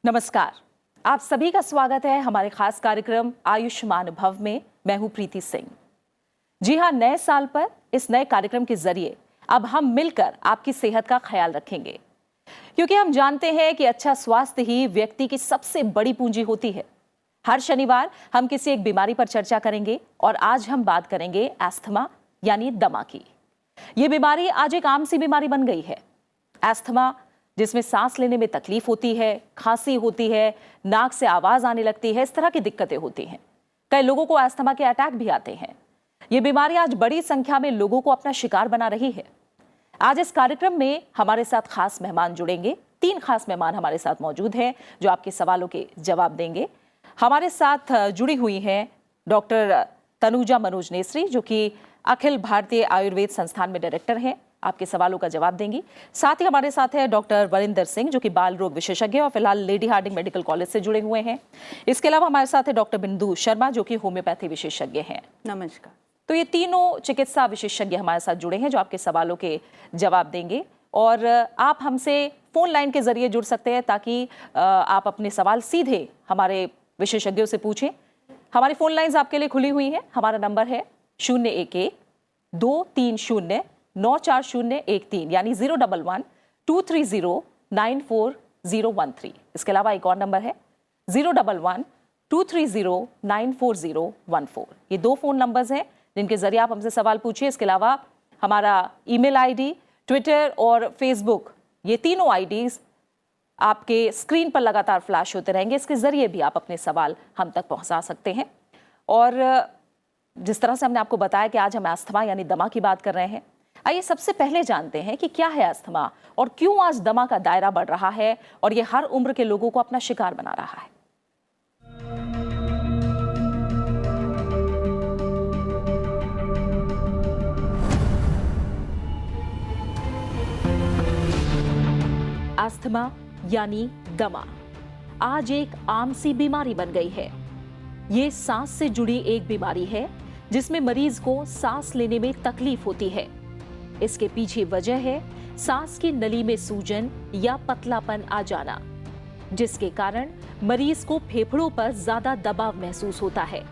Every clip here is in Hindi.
नमस्कार, आप सभी का स्वागत है हमारे खास कार्यक्रम आयुष्मान भव में। मैं हूं प्रीति सिंह। जी हां, नए साल पर इस नए कार्यक्रम के जरिए अब हम मिलकर आपकी सेहत का ख्याल रखेंगे, क्योंकि हम जानते हैं कि अच्छा स्वास्थ्य ही व्यक्ति की सबसे बड़ी पूंजी होती है। हर शनिवार हम किसी एक बीमारी पर चर्चा करेंगे और आज हम बात करेंगे अस्थमा यानी दमा की। ये बीमारी आज एक आम सी बीमारी बन गई है। अस्थमा, जिसमें सांस लेने में तकलीफ होती है, खांसी होती है, नाक से आवाज आने लगती है, इस तरह की दिक्कतें होती हैं। कई लोगों को अस्थमा के अटैक भी आते हैं। ये बीमारी आज बड़ी संख्या में लोगों को अपना शिकार बना रही है। आज इस कार्यक्रम में हमारे साथ खास मेहमान जुड़ेंगे। 3 खास मेहमान हमारे साथ मौजूद हैं जो आपके सवालों के जवाब देंगे। हमारे साथ जुड़ी हुई हैं डॉक्टर तनुजा मनोज नेसरी, जो कि अखिल भारतीय आयुर्वेद संस्थान में डायरेक्टर हैं, आपके सवालों का जवाब देंगी। साथ ही हमारे साथ है डॉक्टर वरिंदर सिंह, जो कि बाल रोग विशेषज्ञ और फिलहाल लेडी हार्डिंग मेडिकल कॉलेज से जुड़े हुए हैं। इसके अलावा हमारे साथ है डॉक्टर बिंदु शर्मा, जो कि होम्योपैथी विशेषज्ञ हैं। नमस्कार। तो ये तीनों चिकित्सा विशेषज्ञ हमारे साथ जुड़े हैं जो आपके सवालों के जवाब देंगे। और आप हमसे फोन लाइन के जरिए जुड़ सकते हैं ताकि आप अपने सवाल सीधे हमारे विशेषज्ञों से पूछें। हमारी फोन लाइन्स आपके लिए खुली हुई हैं। हमारा नंबर है 011-230-94013 यानी 011-230-94013। इसके अलावा एक और नंबर है 011-230-94014। ये 2 फोन नंबर्स हैं जिनके जरिए आप हमसे सवाल पूछिए। इसके अलावा हमारा ईमेल आईडी, ट्विटर और फेसबुक, ये तीनों आईडीज आपके स्क्रीन पर लगातार फ्लैश होते रहेंगे। इसके जरिए भी आप अपने सवाल हम तक पहुंचा सकते हैं। और जिस तरह से हमने आपको बताया कि आज हम अस्थमा यानी दमा की बात कर रहे हैं, आइए सबसे पहले जानते हैं कि क्या है अस्थमा और क्यों आज दमा का दायरा बढ़ रहा है और ये हर उम्र के लोगों को अपना शिकार बना रहा है। अस्थमा यानी दमा आज एक आम सी बीमारी बन गई है। ये सांस से जुड़ी एक बीमारी है जिसमें मरीज को सांस लेने में तकलीफ होती है। इसके पीछे वजह है सांस की नली में सूजन या पतलापन आ जाना, जिसके कारण मरीज को फेफड़ों पर ज्यादा दबाव महसूस होता है।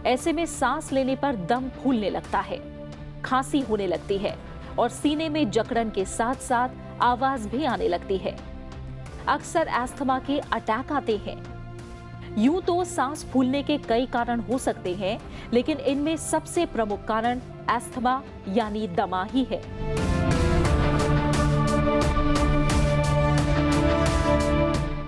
ऐसे में सांस लेने पर दम फूलने लगता है, खांसी होने लगती है और सीने में जकड़न के साथ साथ आवाज भी आने लगती है। अक्सर अस्थमा के अटैक आते हैं। यूं तो सांस फूलने के कई कारण हो सकते हैं, लेकिन इनमें सबसे प्रमुख कारण अस्थमा यानी दमा ही है।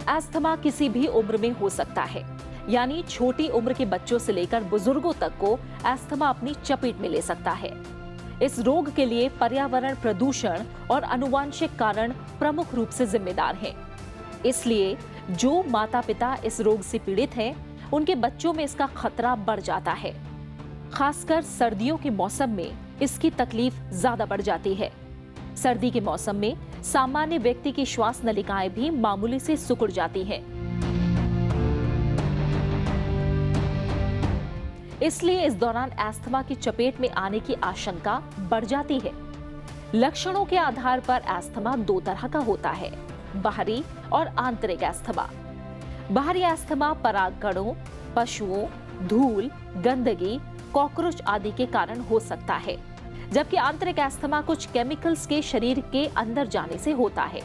अस्थमा किसी भी उम्र में हो सकता है, यानी छोटी उम्र के बच्चों से लेकर बुजुर्गों तक को अस्थमा अपनी चपेट में ले सकता है। इस रोग के लिए पर्यावरण प्रदूषण और आनुवंशिक कारण प्रमुख रूप से जिम्मेदार हैं। इसलिए जो माता पिता इस रोग से पीड़ित हैं, उनके बच्चों में इसका खतरा बढ़ जाता है। खासकर सर्दियों के मौसम में इसकी तकलीफ ज्यादा बढ़ जाती है। सर्दी के मौसम में सामान्य व्यक्ति की श्वास नलिकाएं भी मामूली से सिकुड़ जाती हैं। इसलिए इस दौरान अस्थमा की चपेट में आने की आशंका बढ़ जाती है। लक्षणों के आधार पर अस्थमा 2 तरह का होता है, बाहरी और आंतरिक अस्थमा। बाहरी अस्थमा परागकणों, पशुओं, धूल, गंदगी, कॉकरोच आदि के कारण हो सकता है, जबकि आंतरिक अस्थमा कुछ केमिकल्स के शरीर के अंदर जाने से होता है,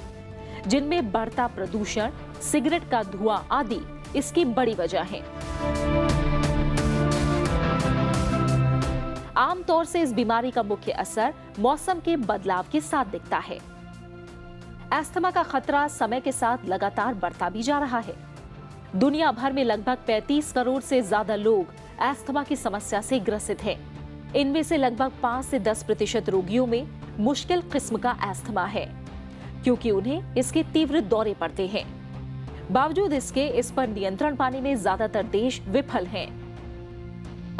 जिनमें बढ़ता प्रदूषण, सिगरेट का धुआं आदि इसकी बड़ी वजह है। आमतौर से इस बीमारी का मुख्य असर मौसम के बदलाव के साथ दिखता है। अस्थमा का खतरा समय के साथ लगातार बढ़ता भी जा रहा है। दुनिया भर में लगभग 35 करोड़ से ज्यादा लोग अस्थमा की समस्या से ग्रसित हैं। इनमें से लगभग 5 से 10% रोगियों में मुश्किल किस्म का अस्थमा है, क्योंकि उन्हें इसके तीव्र दौरे पड़ते हैं। बावजूद इसके इस पर नियंत्रण पाने में ज्यादातर देश विफल हैं।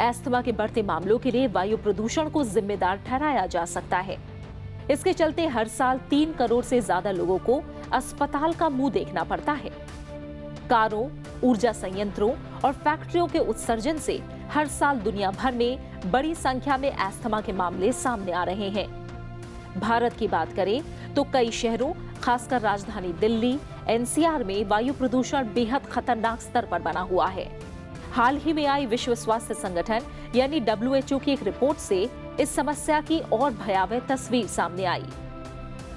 अस्थमा के बढ़ते मामलों के लिए वायु प्रदूषण को जिम्मेदार ठहराया जा सकता है। इसके चलते हर साल 3 करोड़ से ज्यादा लोगों को अस्पताल का मुंह देखना पड़ता है। कारों, ऊर्जा संयंत्रों और फैक्ट्रियों के उत्सर्जन से हर साल दुनिया भर में बड़ी संख्या में अस्थमा के मामले सामने आ रहे हैं। भारत की बात करें तो कई शहरों, खासकर राजधानी दिल्ली, एनसीआर में वायु प्रदूषण बेहद खतरनाक स्तर पर बना हुआ है। हाल ही में आई विश्व स्वास्थ्य संगठन यानी WHO की एक रिपोर्ट से इस समस्या की और भयावह तस्वीर सामने आई।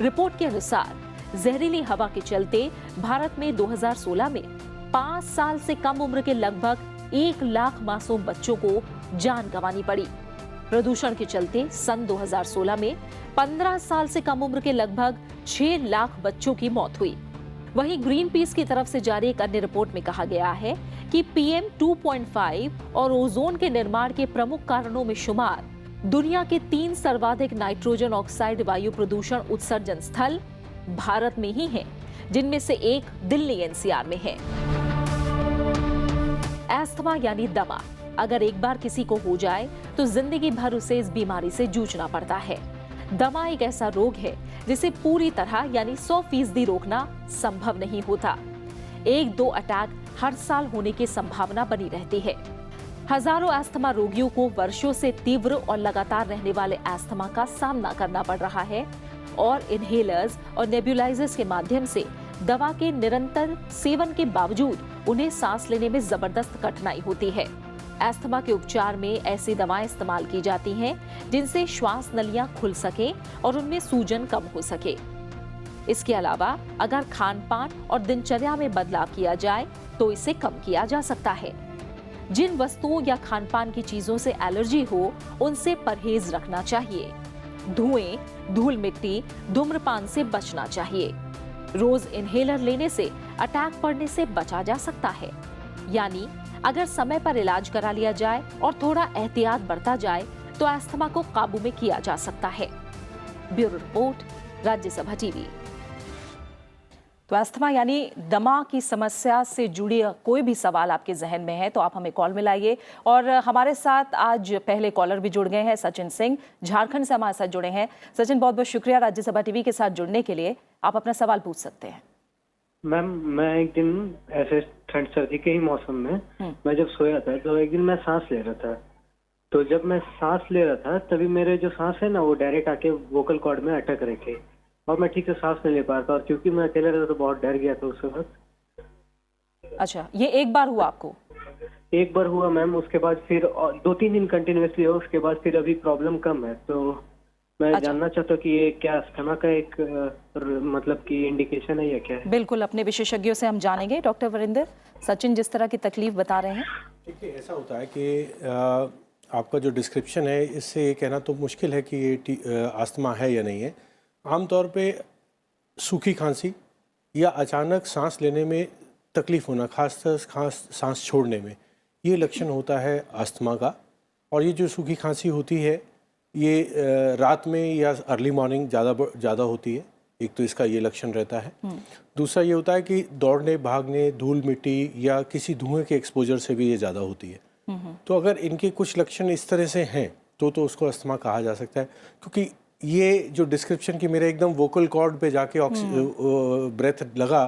रिपोर्ट के अनुसार जहरीली हवा के चलते भारत में 2016 में 5 साल से कम उम्र के लगभग 1 लाख मासूम बच्चों को जान गंवानी पड़ी। प्रदूषण के चलते सन 2016 में 15 साल से कम उम्र के लगभग 6 लाख बच्चों की मौत हुई। वहीं ग्रीन पीस की तरफ से जारी एक अन्य रिपोर्ट में कहा गया है कि PM 2.5 और ओजोन के निर्माण के प्रमुख कारणों में शुमार दुनिया के 3 सर्वाधिक नाइट्रोजन ऑक्साइड वायु प्रदूषण उत्सर्जन स्थल भारत में ही हैं, जिनमें से एक दिल्ली NCR में है। अस्थमा यानी दमा अगर एक बार किसी को हो जाए तो जिंदगी भर उसे इस बीमारी से जूझना पड़ता है। दमा एक ऐसा रोग है जिसे पूरी तरह यानी 100% रोकना संभव नहीं होता। 1-2 अटैक हर साल होने की संभावना बनी रहती है। हजारों अस्थमा रोगियों को वर्षों से तीव्र और लगातार रहने वाले अस्थमा का सामना करना पड़ रहा है और इनहेलर्स और नेबुलाइजर्स के माध्यम से दवा के निरंतर सेवन के बावजूद उन्हें सांस लेने में जबरदस्त कठिनाई होती है। अस्थमा के उपचार में ऐसी दवाएं इस्तेमाल की जाती हैं जिनसे श्वास नलियां खुल सके और उनमें सूजन कम हो सके। इसके अलावा अगर खान-पान और दिनचर्या में बदलाव किया जाए तो इसे कम किया जा सकता है। जिन वस्तुओं या खान-पान की चीजों से एलर्जी हो उनसे परहेज रखना चाहिए। धुएं, धूल मिट्टी, धूम्रपान से बचना चाहिए। रोज इनहेलर लेने से अटैक पड़ने से बचा जा सकता है। यानी अगर समय पर इलाज करा लिया जाए और थोड़ा एहतियात बरता जाए तो अस्थमा को काबू में किया जा सकता है। Bureau report, Rajya Sabha TV. तो अस्थमा यानी दमा की समस्या से जुड़ी कोई भी सवाल आपके जहन में है तो आप हमें कॉल मिलाइए। और हमारे साथ आज पहले कॉलर भी जुड़ गए हैं, सचिन सिंह झारखंड से हमारे साथ जुड़े हैं। सचिन, बहुत बहुत शुक्रिया राज्यसभा टीवी के साथ जुड़ने के लिए। आप अपना सवाल पूछ सकते हैं। मैम, मैं एक दिन ऐसे ठंड सर्दी के ही मौसम में मैं जब सोया था तो एक दिन मैं सांस ले रहा था। तो जब मैं सांस ले रहा था तभी मेरे जो सांस है ना वो डायरेक्ट आके वोकल कॉर्ड में अटक रहे थे और मैं ठीक से सांस नहीं ले पा रहा था। और क्योंकि मैं अकेले रहता तो बहुत डर गया था उस वक्त। अच्छा, ये एक बार हुआ आपको? एक बार हुआ मैम, उसके बाद फिर 2-3 दिन कंटिन्यूसली हुआ, उसके बाद फिर अभी प्रॉब्लम कम है। तो मैं जानना चाहता हूँ कि ये क्या अस्थमा का एक मतलब कि इंडिकेशन है या क्या है? बिल्कुल, अपने विशेषज्ञों से हम जानेंगे। डॉक्टर वरिंदर, सचिन जिस तरह की तकलीफ बता रहे हैं। देखिए, ऐसा होता है कि आपका जो डिस्क्रिप्शन है इससे ये कहना तो मुश्किल है कि ये अस्थमा है या नहीं है। आमतौर पे सूखी खांसी या अचानक सांस लेने में तकलीफ होना, खास सांस छोड़ने में, ये लक्षण होता है अस्थमा का। और ये जो सूखी खांसी होती है ये रात में या अर्ली मॉर्निंग ज़्यादा होती है। एक तो इसका ये लक्षण रहता है। दूसरा ये होता है कि दौड़ने भागने, धूल मिट्टी या किसी धुएं के एक्सपोजर से भी ये ज़्यादा होती है। तो अगर इनके कुछ लक्षण इस तरह से हैं तो उसको अस्थमा कहा जा सकता है। क्योंकि ये जो डिस्क्रिप्शन की मेरे एकदम वोकल कॉर्ड पे जाके ब्रेथ लगा,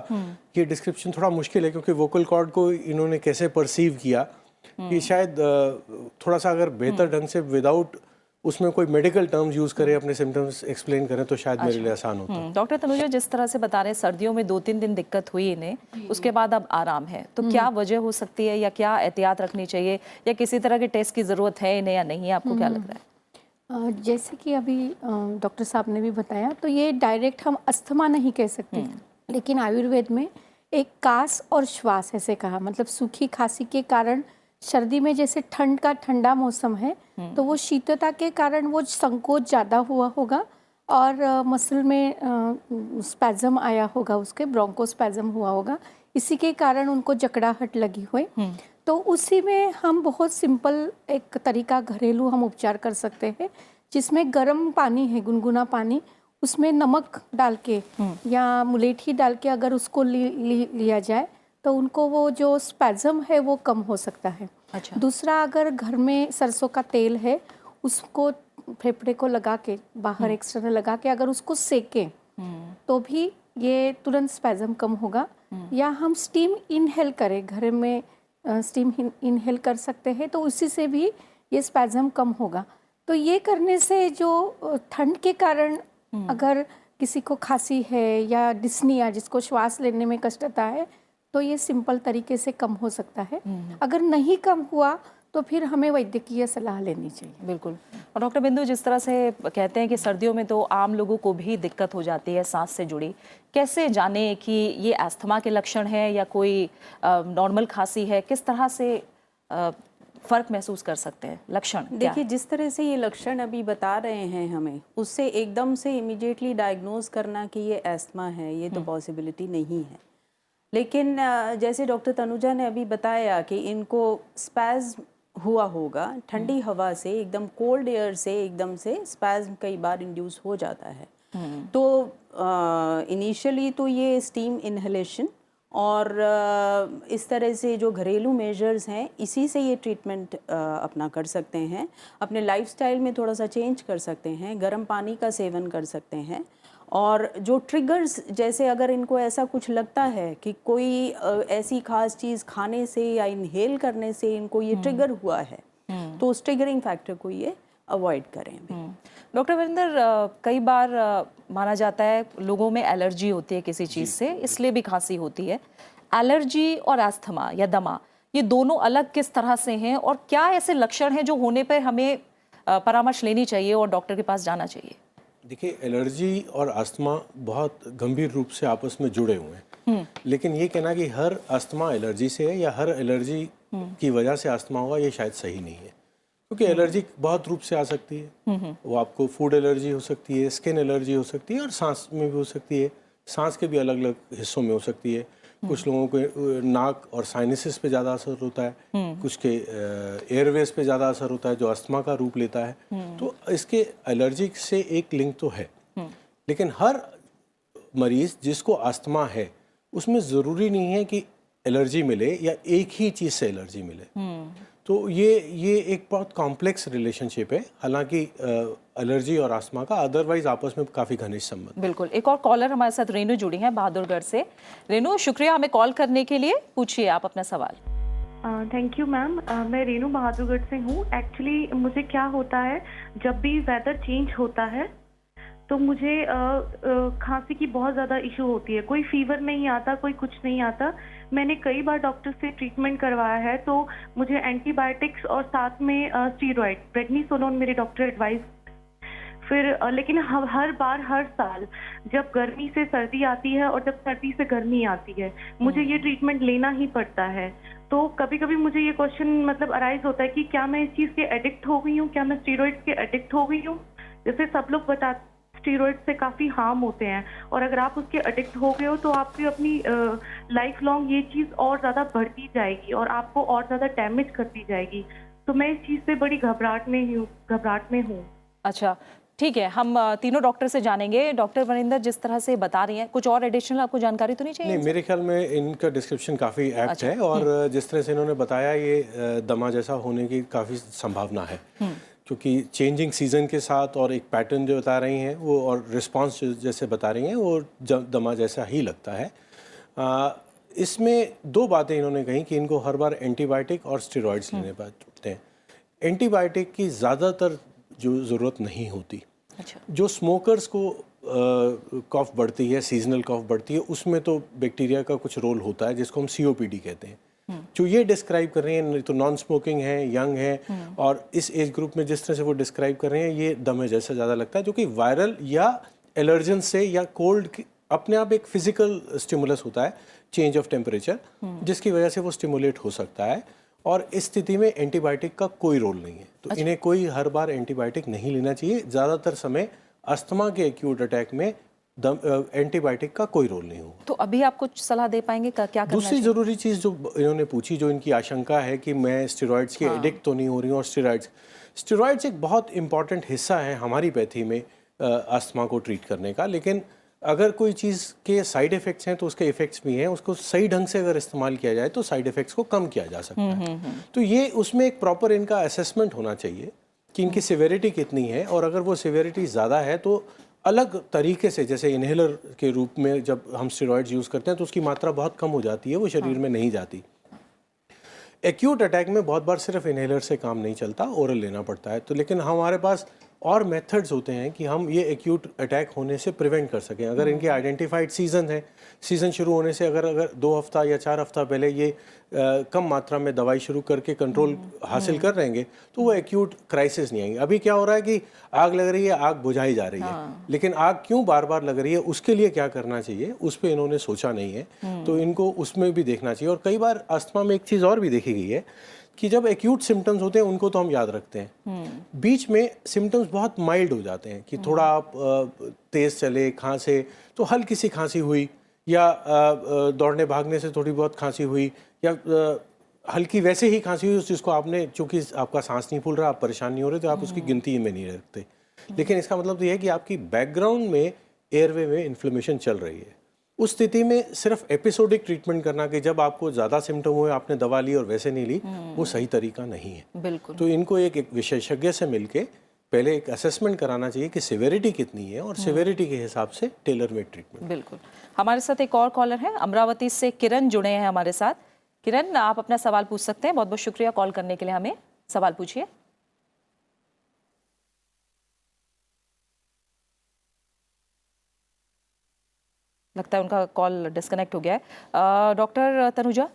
ये डिस्क्रिप्शन थोड़ा मुश्किल है क्योंकि वोकल कॉर्ड को इन्होंने कैसे परसीव किया कि शायद थोड़ा सा अगर बेहतर ढंग से विदाउट उसमें कोई मेडिकल टर्म्स यूज करें, अपने सिम्टम्स एक्सप्लेन करें तो शायद मेरे लिए आसान होता है। डॉक्टर तनुजा, जिस तरह से बता रहे हैं सर्दियों में 2-3 दिन दिक्कत हुई इन्हें, उसके बाद अब आराम है, तो क्या वजह हो सकती है या क्या एहतियात रखनी चाहिए या किसी तरह के टेस्ट की जरूरत है इन्हें या नहीं, आपको क्या लग रहा है? जैसे कि अभी डॉक्टर साहब ने भी बताया, तो ये डायरेक्ट हम अस्थमा नहीं कह सकते, लेकिन आयुर्वेद में एक कास और श्वास ऐसे कहा, मतलब सूखी खांसी के कारण सर्दी में जैसे ठंड का ठंडा मौसम है तो वो शीतलता के कारण वो संकोच ज़्यादा हुआ होगा और मसल में स्पैज़म आया होगा, उसके ब्रोंकोस्पैज़म हुआ होगा, इसी के कारण उनको जकड़ाहट लगी हुई। तो उसी में हम बहुत सिंपल एक तरीका घरेलू हम उपचार कर सकते हैं, जिसमें गर्म पानी है, गुनगुना पानी, उसमें नमक डाल के या मुलेठी डाल के अगर उसको लिया जाए तो उनको वो जो स्पैज़म है वो कम हो सकता है। अच्छा। दूसरा, अगर घर में सरसों का तेल है उसको फेफड़े को लगा के बाहर एक्सटर्नल लगा के अगर उसको सेकें तो भी ये तुरंत स्पैज़म कम होगा। या हम स्टीम इनहेल करें, घर में स्टीम इनहेल कर सकते हैं तो उसी से भी ये स्पैज़म कम होगा। तो ये करने से जो ठंड के कारण अगर किसी को खांसी है या डिस्निया जिसको श्वास लेने में कष्ट आता है, तो ये सिंपल तरीके से कम हो सकता है। अगर नहीं कम हुआ तो फिर हमें वैद्यकीय सलाह लेनी चाहिए। बिल्कुल। और डॉक्टर बिंदु, जिस तरह से कहते हैं कि सर्दियों में तो आम लोगों को भी दिक्कत हो जाती है सांस से जुड़ी, कैसे जाने कि ये अस्थमा के लक्षण है या कोई नॉर्मल खांसी है? किस तरह से फर्क महसूस कर सकते हैं? लक्षण देखिए, जिस तरह से ये लक्षण अभी बता रहे हैं हमें, उससे एकदम से इमीडिएटली डायग्नोज करना कि ये अस्थमा है, ये तो पॉसिबिलिटी नहीं है। लेकिन जैसे डॉक्टर तनुजा ने अभी बताया कि इनको स्पैज्म हुआ होगा, ठंडी हवा से, एकदम कोल्ड एयर से एकदम से स्पैज्म कई बार इंड्यूस हो जाता है। तो इनिशियली तो ये स्टीम इनहेलेशन और इस तरह से जो घरेलू मेजर्स हैं, इसी से ये ट्रीटमेंट अपना कर सकते हैं। अपने लाइफस्टाइल में थोड़ा सा चेंज कर सकते हैं, गर्म पानी का सेवन कर सकते हैं। और जो ट्रिगर्स, जैसे अगर इनको ऐसा कुछ लगता है कि कोई ऐसी खास चीज़ खाने से या इनहेल करने से इनको ये ट्रिगर हुआ है, तो उस ट्रिगरिंग फैक्टर को ये अवॉइड करें। डॉक्टर वीरेंद्र, कई बार माना जाता है लोगों में एलर्जी होती है किसी चीज़ से, इसलिए भी खांसी होती है। एलर्जी और अस्थमा या दमा, ये दोनों अलग किस तरह से हैं और क्या ऐसे लक्षण हैं जो होने पर हमें परामर्श लेनी चाहिए और डॉक्टर के पास जाना चाहिए? देखिए, एलर्जी और अस्थमा बहुत गंभीर रूप से आपस में जुड़े हुए हैं, लेकिन ये कहना कि हर अस्थमा एलर्जी से है या हर एलर्जी की वजह से अस्थमा हुआ, ये शायद सही नहीं है। क्योंकि एलर्जी बहुत रूप से आ सकती है। वो आपको फूड एलर्जी हो सकती है, स्किन एलर्जी हो सकती है और सांस में भी हो सकती है। सांस के भी अलग अलग हिस्सों में हो सकती है। कुछ लोगों को नाक और साइनसिस पे ज़्यादा असर होता है, कुछ के एयरवेज पे ज़्यादा असर होता है जो अस्थमा का रूप लेता है। तो इसके एलर्जी से एक लिंक तो है, लेकिन हर मरीज जिसको अस्थमा है उसमें ज़रूरी नहीं है कि एलर्जी मिले या एक ही चीज़ से एलर्जी मिले। तो ये एक बहुत कॉम्प्लेक्स रिलेशनशिप है, हालांकि एलर्जी और अस्थमा का अदरवाइज आपस में काफ़ी घनिष्ठ संबंध। बिल्कुल। एक और कॉलर हमारे साथ रेनू जुड़ी हैं बहादुरगढ़ से। रेनू, शुक्रिया हमें कॉल करने के लिए। पूछिए आप अपना सवाल। Thank you ma'am. मैं रेनू बहादुरगढ़ से हूँ। एक्चुअली मुझे क्या होता है, जब भी वेदर चेंज होता है तो मुझे खांसी की बहुत ज़्यादा इशू होती है। कोई फीवर नहीं आता, कोई कुछ नहीं आता। मैंने कई बार डॉक्टर से ट्रीटमेंट करवाया है, तो मुझे एंटीबायोटिक्स और साथ में स्टीरॉयड, प्रेडनिसोलोन मेरे डॉक्टर एडवाइस। फिर लेकिन हर बार, हर साल जब गर्मी से सर्दी आती है और जब सर्दी से गर्मी आती है, मुझे ये ट्रीटमेंट लेना ही पड़ता है। तो कभी कभी मुझे ये क्वेश्चन मतलब अराइज होता है कि क्या मैं इस चीज़ के एडिक्ट हो गई हूँ, क्या मैं स्टीरॉयड्स के एडिक्ट हो गई हूँ। जैसे सब लोग बताते स्टीरॉयड से काफ़ी हार्म होते हैं, और अगर आप उसके एडिक्ट हो गए हो तो आपकी अपनी लाइफ लॉन्ग ये चीज़ और ज़्यादा बढ़ती जाएगी और आपको और ज़्यादा डैमेज करती जाएगी। तो मैं इस चीज़ से बड़ी घबराहट में हूँ। अच्छा, ठीक है, हम तीनों डॉक्टर से जानेंगे। डॉक्टर वरिंदर, जिस तरह से बता रही हैं, कुछ और एडिशनल आपको जानकारी तो नहीं चाहिए? नहीं, मेरे ख्याल में इनका डिस्क्रिप्शन काफ़ी एप्ट है और जिस तरह से इन्होंने बताया, ये दमा जैसा होने की काफ़ी संभावना है, क्योंकि चेंजिंग सीज़न के साथ और एक पैटर्न जो बता रही हैं वो, और रिस्पांस जैसे बता रही हैं वो दमा जैसा ही लगता है। इसमें दो बातें इन्होंने कही कि इनको हर बार एंटीबायोटिक और स्टेरॉइड्स लेने पड़ते हैं। एंटीबायोटिक की ज़्यादातर जो ज़रूरत नहीं होती। अच्छा। जो स्मोकर्स को कफ बढ़ती है, सीजनल कफ बढ़ती है, उसमें तो बैक्टीरिया का कुछ रोल होता है जिसको हम COPD कहते हैं। जो ये डिस्क्राइब कर रही हैं तो नॉन स्मोकिंग है, यंग है, और इस एज ग्रुप में जिस तरह से वो डिस्क्राइब कर रहे हैं, ये दमे जैसा ज़्यादा लगता है, जो कि वायरल या एलर्जन से या कोल्ड अपने आप एक फिजिकल स्टिमुलस होता है, चेंज ऑफ टेम्परेचर, जिसकी वजह से वो स्टिमुलेट हो सकता है। और इस स्थिति में एंटीबायोटिक का कोई रोल नहीं है। तो इन्हें कोई हर बार एंटीबायोटिक नहीं लेना चाहिए। ज़्यादातर समय अस्थमा के एक्यूट अटैक में एंटीबायोटिक का कोई रोल नहीं होगा। तो अभी आप कुछ सलाह दे पाएंगे क्या करना दूसरी चाहिए? ज़रूरी चीज़ जो इन्होंने पूछी, जो इनकी आशंका है कि मैं स्टेरॉइड्स के एडिक्ट तो नहीं हो रही हूँ, और स्टेरॉइड्स एक बहुत इंपॉर्टेंट हिस्सा है हमारी पैथी में अस्थमा को ट्रीट करने का। लेकिन अगर कोई चीज़ के साइड इफ़ेक्ट्स हैं तो उसके इफ़ेक्ट्स भी हैं, उसको सही ढंग से अगर इस्तेमाल किया जाए तो साइड इफ़ेक्ट्स को कम किया जा सकता है। तो ये उसमें एक प्रॉपर इनका असेसमेंट होना चाहिए कि इनकी सिवेरिटी कितनी है, और अगर वो सिवेरिटी ज़्यादा है तो अलग तरीके से, जैसे इनहेलर के रूप में जब हम स्टेरॉइड्स यूज़ करते हैं तो उसकी मात्रा बहुत कम हो जाती है, वो शरीर में नहीं जाती। एक्यूट अटैक में बहुत बार सिर्फ इनहेलर से काम नहीं चलता, ओरल लेना पड़ता है। तो लेकिन हमारे पास और मेथड्स होते हैं कि हम ये एक्यूट अटैक होने से प्रिवेंट कर सकें। अगर इनके आइडेंटिफाइड सीजन है, सीज़न शुरू होने से अगर 2 हफ्ता या 4 हफ्ता पहले ये कम मात्रा में दवाई शुरू करके कंट्रोल हासिल कर लेंगे तो वो एक्यूट क्राइसिस नहीं आएंगे। अभी क्या हो रहा है कि आग लग रही है, आग बुझाई जा रही है, लेकिन आग क्यों बार बार लग रही है, उसके लिए क्या करना चाहिए, उस पर इन्होंने सोचा नहीं है। तो इनको उसमें भी देखना चाहिए। और कई बार अस्थमा में एक चीज़ और भी देखी गई है कि जब एक्यूट सिम्टम्स होते हैं उनको तो हम याद रखते हैं, बीच में सिम्टम्स बहुत माइल्ड हो जाते हैं कि थोड़ा आप तेज़ चले, खांसे तो हल्की सी खांसी हुई, या दौड़ने भागने से थोड़ी बहुत खांसी हुई, या हल्की वैसे ही खांसी हुई जिसको आपने, चूंकि आपका सांस नहीं फूल रहा, आप परेशान नहीं हो रहे, तो आप उसकी गिनती में नहीं रखते। लेकिन इसका मतलब तो ये है कि आपकी बैकग्राउंड में एयरवे में इन्फ्लेमेशन चल रही है। उस स्थिति में सिर्फ एपिसोडिक ट्रीटमेंट करना कि जब आपको ज़्यादा सिम्टम हुए आपने दवा ली और वैसे नहीं ली, वो सही तरीका नहीं है। बिल्कुल। तो इनको एक विशेषज्ञ से मिलके पहले एक असेसमेंट कराना चाहिए कि सिवेरिटी कितनी है, और सिवेरिटी के हिसाब से टेलर मेड ट्रीटमेंट। बिल्कुल। हमारे साथ एक और कॉलर है, अमरावती से किरण जुड़े हैं हमारे साथ। किरण, आप अपना सवाल पूछ सकते हैं। बहुत बहुत शुक्रिया कॉल करने के लिए हमें। सवाल पूछिए। लगता है उनका कॉल डिस्कनेक्ट हो गया है। डॉक्टर तनुजा,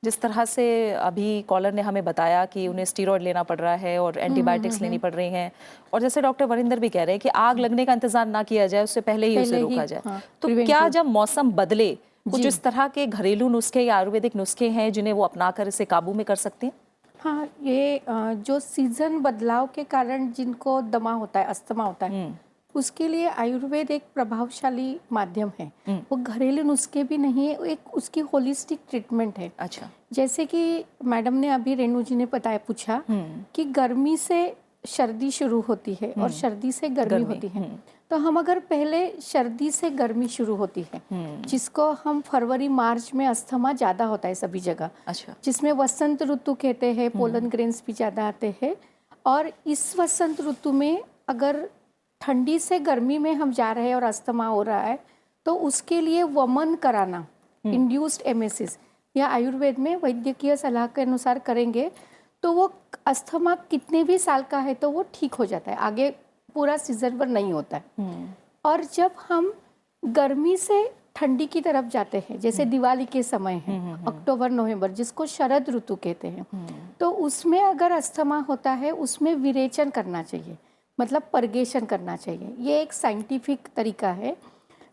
जिस तरह से अभी कॉलर ने हमें बताया कि उन्हें स्टीरॉयड लेना पड़ रहा है और एंटीबायोटिक्स लेनी पड़ रही हैं, और जैसे डॉक्टर वरिंदर भी कह रहे हैं कि आग लगने का इंतजार ना किया जाए, उससे पहले ही उसे रोका जाए। हाँ, तो क्या जब मौसम बदले कुछ इस तरह के घरेलू नुस्खे या आयुर्वेदिक नुस्खे हैं जिन्हें वो अपनाकर इसे काबू में कर सकते हैं? हाँ, ये जो सीजन बदलाव के कारण जिनको दमा होता है, अस्थमा होता है, उसके लिए आयुर्वेद एक प्रभावशाली माध्यम है। वो घरेलू नुस्खे भी नहीं है, एक उसकी होलिस्टिक ट्रीटमेंट है। अच्छा। जैसे कि मैडम ने अभी रेणु जी ने पूछा कि गर्मी से सर्दी शुरू होती है और सर्दी से गर्मी होती है। तो हम अगर पहले सर्दी से गर्मी शुरू होती है, जिसको हम फरवरी मार्च में अस्थमा ज़्यादा होता है सभी जगह, अच्छा, जिसमें वसंत ऋतु कहते हैं, पोलन ग्रेन्स भी ज़्यादा आते हैं। और इस वसंत ऋतु में अगर ठंडी से गर्मी में हम जा रहे हैं और अस्थमा हो रहा है, तो उसके लिए वमन कराना, इंड्यूस्ड एमेसिस, या आयुर्वेद में वैद्यकीय सलाह के अनुसार करेंगे तो वो अस्थमा कितने भी साल का है तो वो ठीक हो जाता है, आगे पूरा सीजन पर नहीं होता है। और जब हम गर्मी से ठंडी की तरफ जाते हैं, जैसे दिवाली के समय है, अक्टूबर नवंबर, जिसको शरद ऋतु कहते हैं, तो उसमें अगर अस्थमा होता है उसमें विरेचन करना चाहिए, मतलब परगेशन करना चाहिए। ये एक साइंटिफिक तरीका है।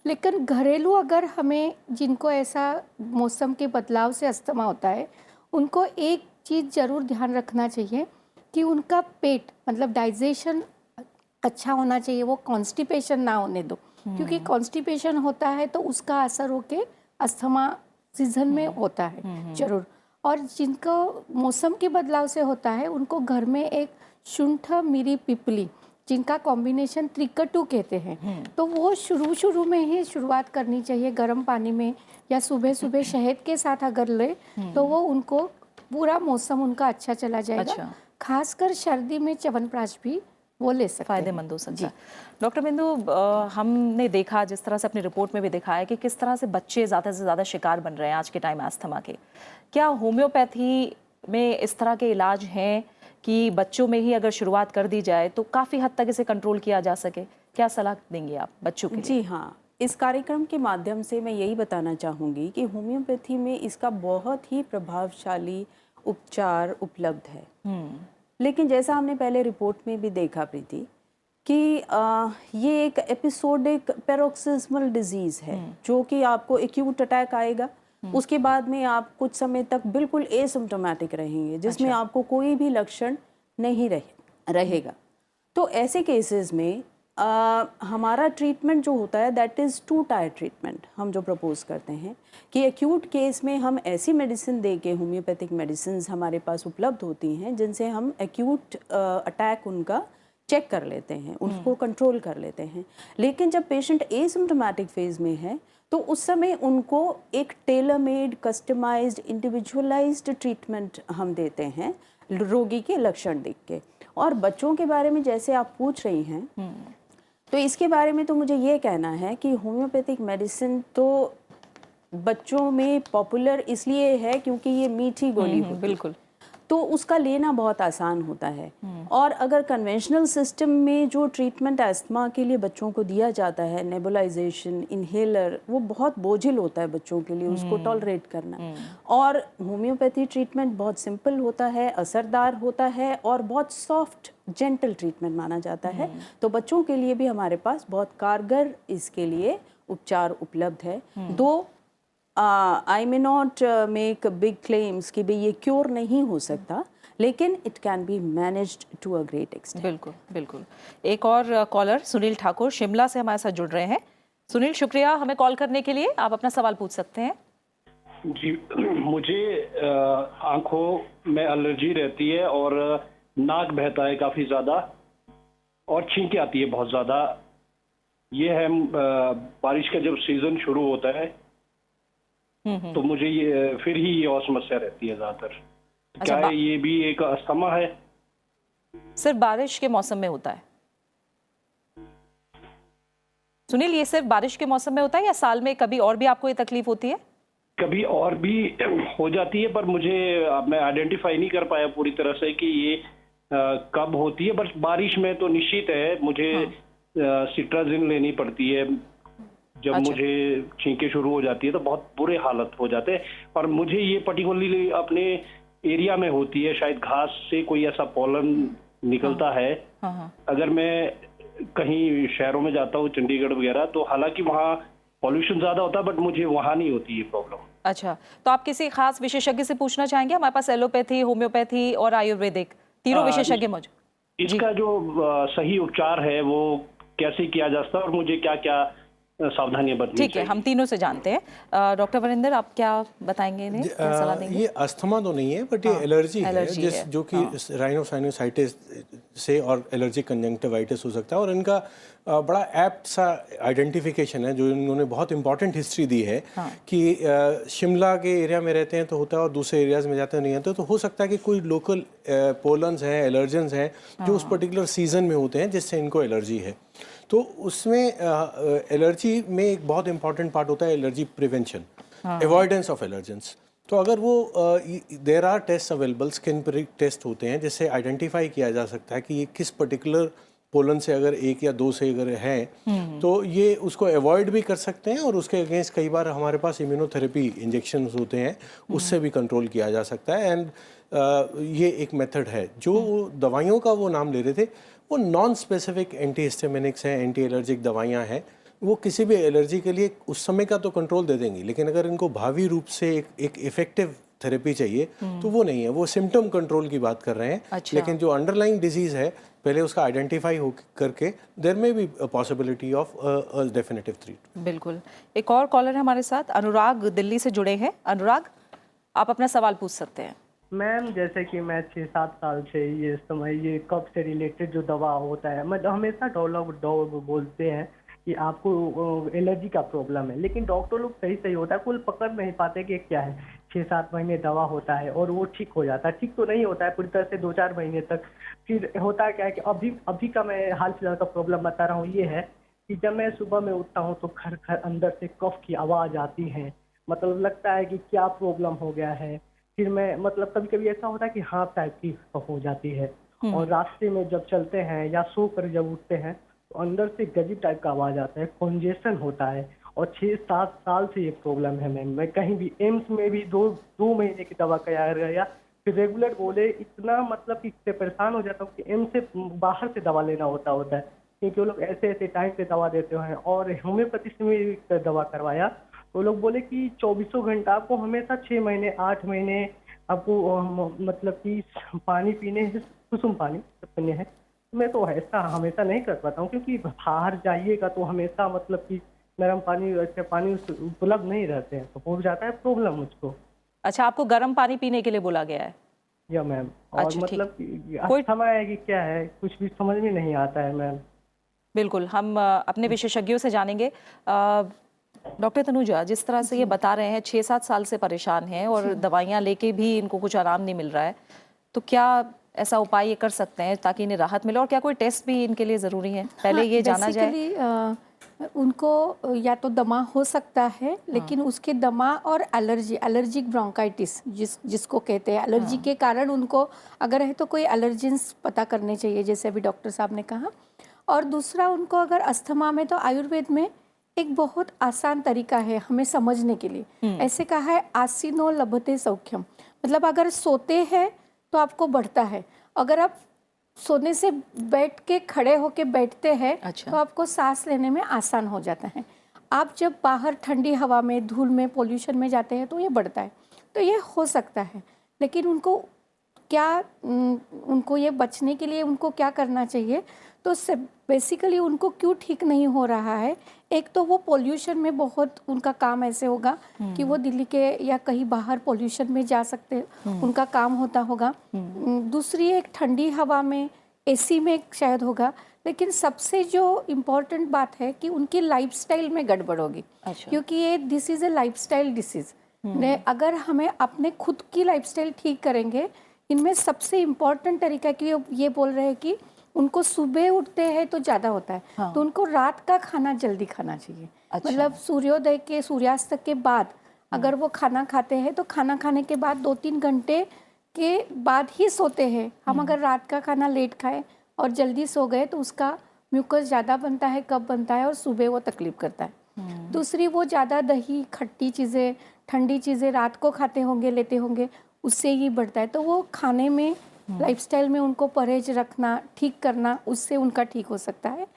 लेकिन घरेलू अगर हमें, जिनको ऐसा मौसम के बदलाव से अस्थमा होता है, उनको एक चीज़ ज़रूर ध्यान रखना चाहिए कि उनका पेट, मतलब डाइजेशन अच्छा होना चाहिए, वो कॉन्स्टिपेशन ना होने दो, क्योंकि कॉन्स्टिपेशन होता है तो उसका असर होके अस्थमा सीजन में होता है जरूर। और जिनको मौसम के बदलाव से होता है उनको घर में एक शुंठ मिरी पिपली, जिनका कॉम्बिनेशन त्रिकटु कहते हैं, तो वो शुरू में ही शुरुआत करनी चाहिए गर्म पानी में, या सुबह सुबह शहद के साथ अगर ले तो वो उनको पूरा मौसम उनका अच्छा चला जाएगा। अच्छा। खासकर सर्दी में च्यवनप्राश भी वो ले सकते हैं, फायदेमंद हो सकता है। डॉक्टर बिंदु, हमने देखा, जिस तरह से अपनी रिपोर्ट में भी देखा है कि किस तरह से बच्चे ज़्यादा से ज़्यादा शिकार बन रहे हैं आज के टाइम अस्थमा के। क्या होम्योपैथी में इस तरह के इलाज हैं कि बच्चों में ही अगर शुरुआत कर दी जाए तो काफ़ी हद तक इसे कंट्रोल किया जा सके? क्या सलाह देंगे आप बच्चों के लिए? जी हाँ, इस कार्यक्रम के माध्यम से मैं यही बताना चाहूँगी कि होम्योपैथी में इसका बहुत ही प्रभावशाली उपचार उपलब्ध है। लेकिन जैसा हमने पहले रिपोर्ट में भी देखा प्रीति कि ये एक एपिसोडिक पैरोक्सिस्मल डिजीज़ है, जो कि आपको एक्यूट अटैक आएगा, उसके बाद में आप कुछ समय तक बिल्कुल एसिम्प्टोमेटिक रहेंगे, जिसमें आपको कोई भी लक्षण नहीं रहेगा। तो ऐसे केसेस में हमारा ट्रीटमेंट जो होता है दैट इज़ 2 टायर ट्रीटमेंट हम जो प्रपोज करते हैं कि एक्यूट केस में हम ऐसी मेडिसिन दे के, होम्योपैथिक मेडिसिन हमारे पास उपलब्ध होती हैं जिनसे हम एक्यूट अटैक उनका चेक कर लेते हैं, उसको कंट्रोल कर लेते हैं। लेकिन जब पेशेंट एसिम्प्टोमेटिक फेज में है तो उस समय उनको एक tailor made, customised, individualised treatment हम देते हैं रोगी के लक्षण देख के। और बच्चों के बारे में जैसे आप पूछ रही हैं, तो इसके बारे में तो मुझे ये कहना है कि होम्योपैथिक मेडिसिन तो बच्चों में पॉपुलर इसलिए है क्योंकि ये मीठी गोली होती है। बिल्कुल। तो उसका लेना बहुत आसान होता है। और अगर कन्वेंशनल सिस्टम में जो ट्रीटमेंट अस्थमा के लिए बच्चों को दिया जाता है, नेबुलाइजेशन, इनहेलर, वो बहुत बोझिल होता है बच्चों के लिए, उसको टॉलरेट करना। और होम्योपैथी ट्रीटमेंट बहुत सिंपल होता है, असरदार होता है और बहुत सॉफ्ट जेंटल ट्रीटमेंट माना जाता है। तो बच्चों के लिए भी हमारे पास बहुत कारगर इसके लिए उपचार उपलब्ध है। Though I may not make big claims कि भाई ये क्योर नहीं हो सकता, लेकिन it can be managed to a great extent. बिल्कुल बिल्कुल। एक और कॉलर सुनील ठाकुर शिमला से हमारे साथ जुड़ रहे हैं। सुनील, शुक्रिया हमें कॉल करने के लिए। आप अपना सवाल पूछ सकते हैं। जी, मुझे आंखों में एलर्जी रहती है और नाक बहता है काफी ज्यादा और छींकें आती है बहुत ज्यादा। ये है बारिश का जब सीजन शुरू होता है तो मुझे ये फिर ही ये और समस्या रहती है ज्यादातर। क्या है ये भी एक अस्थमा है? सिर्फ बारिश के मौसम में होता है सुनील? ये सिर्फ बारिश के मौसम में होता है या साल में कभी और भी आपको ये तकलीफ होती है? कभी और भी हो जाती है, पर मैं आइडेंटिफाई नहीं कर पाया पूरी तरह से कि ये कब होती है। बस बारिश में तो निश्चित है मुझे सिट्राजिन लेनी पड़ती है। जब मुझे छींकें शुरू हो जाती है तो बहुत बुरे हालत हो जाते हैं। और मुझे ये पर्टिकुलरली अपने एरिया में होती है, शायद घास से कोई ऐसा पॉलन निकलता है। अगर मैं कहीं शहरों में जाता हूँ, चंडीगढ़ वगैरह, तो हालांकि वहाँ पॉल्यूशन ज्यादा होता है, बट मुझे वहाँ नहीं होती ये प्रॉब्लम। अच्छा, तो आप किसी खास विशेषज्ञ से पूछना चाहेंगे? हमारे पास एलोपैथी, होम्योपैथी और आयुर्वेदिक तीनों विशेषज्ञ मौजूद। इसका जो सही उपचार है वो कैसे किया जा सकता है और मुझे क्या क्या सावधानियां बरतनी चाहिए? ठीक है, हम तीनों से जानते हैं। डॉक्टर वरिंदर, आप क्या बताएंगे इन्हें, क्या सलाह देंगे? ये अस्थमा तो नहीं है, बट ये एलर्जी है, जो कि राइनोसाइनोसाइटिस से और एलर्जिक कंजंक्टिवाइटिस हो सकता है। और इनका बड़ा एप्ट सा आइडेंटिफिकेशन है जो इन्होंने बहुत इंपॉर्टेंट हिस्ट्री दी है कि शिमला के एरिया में रहते हैं तो होता है और दूसरे एरियाज में जाते हैं नहीं आते। तो हो सकता है कि कोई लोकल पोलन्स हैं, एलर्जेंस हैं जो उस पर्टिकुलर सीजन में होते हैं जिससे इनको एलर्जी है। तो उसमें एलर्जी में एक बहुत इंपॉर्टेंट पार्ट होता है allergy prevention, avoidance of allergens. तो अगर वो there are test available, skin पर टेस्ट होते हैं जिससे आइडेंटिफाई किया जा सकता है कि ये किस पर्टिकुलर पोलन से अगर एक या दो से अगर है तो ये उसको अवॉइड भी कर सकते हैं और उसके अगेंस्ट कई बार हमारे पास इम्यूनोथेरेपी इंजेक्शन होते हैं, उससे भी कंट्रोल किया जा सकता है। एंड ये एक मेथड है। जो दवाइयों का वो नाम ले रहे थे वो नॉन स्पेसिफिक एंटी हिस्टामिनिक्स हैं, एंटी एलर्जिक दवाइयाँ हैं। वो किसी भी एलर्जी के लिए उस समय का तो कंट्रोल दे देंगी, लेकिन अगर इनको भावी रूप से एक इफेक्टिव थेरेपी चाहिए तो वो नहीं है। वो सिम्टम कंट्रोल की बात कर रहे हैं। अच्छा। लेकिन जो अंडरलाइंग डिजीज है पहले उसका आइडेंटिफाई हो करके देयर में be possibility of definitive treatment. बिल्कुल। एक और कॉलर है हमारे साथ, अनुराग दिल्ली से जुड़े हैं। अनुराग, आप अपना सवाल पूछ सकते हैं। मैम, जैसे कि मैं 6-7 साल से ये समय ये कफ से रिलेटेड जो दवा होता है, मतलब हमेशा डॉक्टर बोलते हैं कि आपको एलर्जी का प्रॉब्लम है, लेकिन डॉक्टर लोग सही होता है, कुल पकड़ नहीं पाते कि क्या है। 6-7 महीने दवा होता है और वो ठीक हो जाता है। ठीक तो नहीं होता है पूरी तरह से 2-4 महीने तक। फिर होता क्या है कि अभी का मैं हाल फिलहाल का प्रॉब्लम बता रहा हूँ, ये है कि जब मैं सुबह में उठता हूँ तो खर अंदर से कफ की आवाज़ आती है। मतलब लगता है कि क्या प्रॉब्लम हो गया है। फिर मैं मतलब कभी कभी ऐसा होता है कि हाँ टाइप की कफ हो जाती है। और रास्ते में जब चलते हैं या सो कर जब उठते हैं तो अंदर से गजीब टाइप का आवाज़ आता है, कॉन्जेशन होता है। और 6-7 साल से ये प्रॉब्लम है मैम। मैं कहीं भी एम्स में भी 2 महीने की दवा कराया गया, फिर रेगुलर बोले, इतना मतलब कि इससे परेशान हो जाता हूँ कि एम्स से बाहर से दवा लेना होता है, क्योंकि वो लोग ऐसे टाइम पे दवा देते हैं। और होम्योपैथी से भी दवा करवाया, वो लोग बोले कि 24 घंटा आपको हमेशा 6 महीने 8 महीने आपको मतलब कि पानी पीने, कुसुम पानी पीने हैं। मैं तो ऐसा हमेशा नहीं कर पाता हूँ, क्योंकि बाहर जाइएगा तो हमेशा मतलब कि गर्म पानी, अच्छे पानी उपलब्ध नहीं रहते हैं, तो हो जाता है प्रॉब्लम मुझको। अच्छा, आपको गर्म पानी पीने के लिए बोला गया है? या मैम, और अच्छा, मतलब अस्थमा है कि क्या है, कुछ भी समझ में नहीं आता है मैम। बिल्कुल, हम अपने विशेषज्ञों से जानेंगे। डॉक्टर तनुजा, जिस तरह से ये बता रहे हैं 6-7 साल से परेशान हैं और दवाइयाँ लेके भी इनको कुछ आराम नहीं मिल रहा है, तो क्या ऐसा उपाय ये कर सकते हैं ताकि इन्हें राहत मिले? और क्या कोई टेस्ट भी इनके लिए ज़रूरी है? पहले ये जाना जाए। उनको या तो दमा हो सकता है, लेकिन उसके दमा और एलर्जी, एलर्जिक ब्रोंकाइटिस जिसको कहते हैं, एलर्जी के कारण उनको अगर है तो कोई एलर्जेंस पता करने चाहिए, जैसे अभी डॉक्टर साहब ने कहा। और दूसरा, उनको अगर अस्थमा में, तो आयुर्वेद में एक बहुत आसान तरीका है हमें समझने के लिए। ऐसे कहा है, आसीनो लभते सौख्यम, मतलब अगर सोते हैं तो आपको बढ़ता है, अगर आप सोने से बैठ के खड़े होके बैठते हैं तो आपको सांस लेने में आसान हो जाता है। आप जब बाहर ठंडी हवा में, धूल में, पोल्यूशन में जाते हैं तो ये बढ़ता है। तो ये हो सकता है, लेकिन उनको ये बचने के लिए उनको क्या करना चाहिए? तो बेसिकली उनको क्यों ठीक नहीं हो रहा है, एक तो वो पोल्यूशन में बहुत उनका काम ऐसे होगा कि वो दिल्ली के या कहीं बाहर पोल्यूशन में जा सकते, उनका काम होता होगा। दूसरी, एक ठंडी हवा में, एसी में शायद होगा। लेकिन सबसे जो इम्पोर्टेंट बात है कि उनकी लाइफस्टाइल में गड़बड़ होगी। क्योंकि ये this is a lifestyle disease. अगर हमें अपने खुद की लाइफस्टाइल ठीक करेंगे, इनमें सबसे इम्पोर्टेंट तरीका कि ये बोल रहे हैं कि उनको सुबह उठते हैं तो ज़्यादा होता है, तो उनको रात का खाना जल्दी खाना चाहिए। मतलब सूर्योदय के, सूर्यास्त के बाद अगर वो खाना खाते हैं तो खाना खाने के बाद 2-3 घंटे के बाद ही सोते हैं। हम अगर रात का खाना लेट खाए और जल्दी सो गए तो उसका म्यूकस ज़्यादा बनता है, कब बनता है, और सुबह वो तकलीफ करता है। दूसरी, वो ज़्यादा दही, खट्टी चीज़ें, ठंडी चीज़ें रात को खाते होंगे, लेते होंगे, उससे ही बढ़ता है। तो वो खाने में, लाइफस्टाइल में उनको परहेज रखना, ठीक करना, उससे उनका ठीक हो सकता है।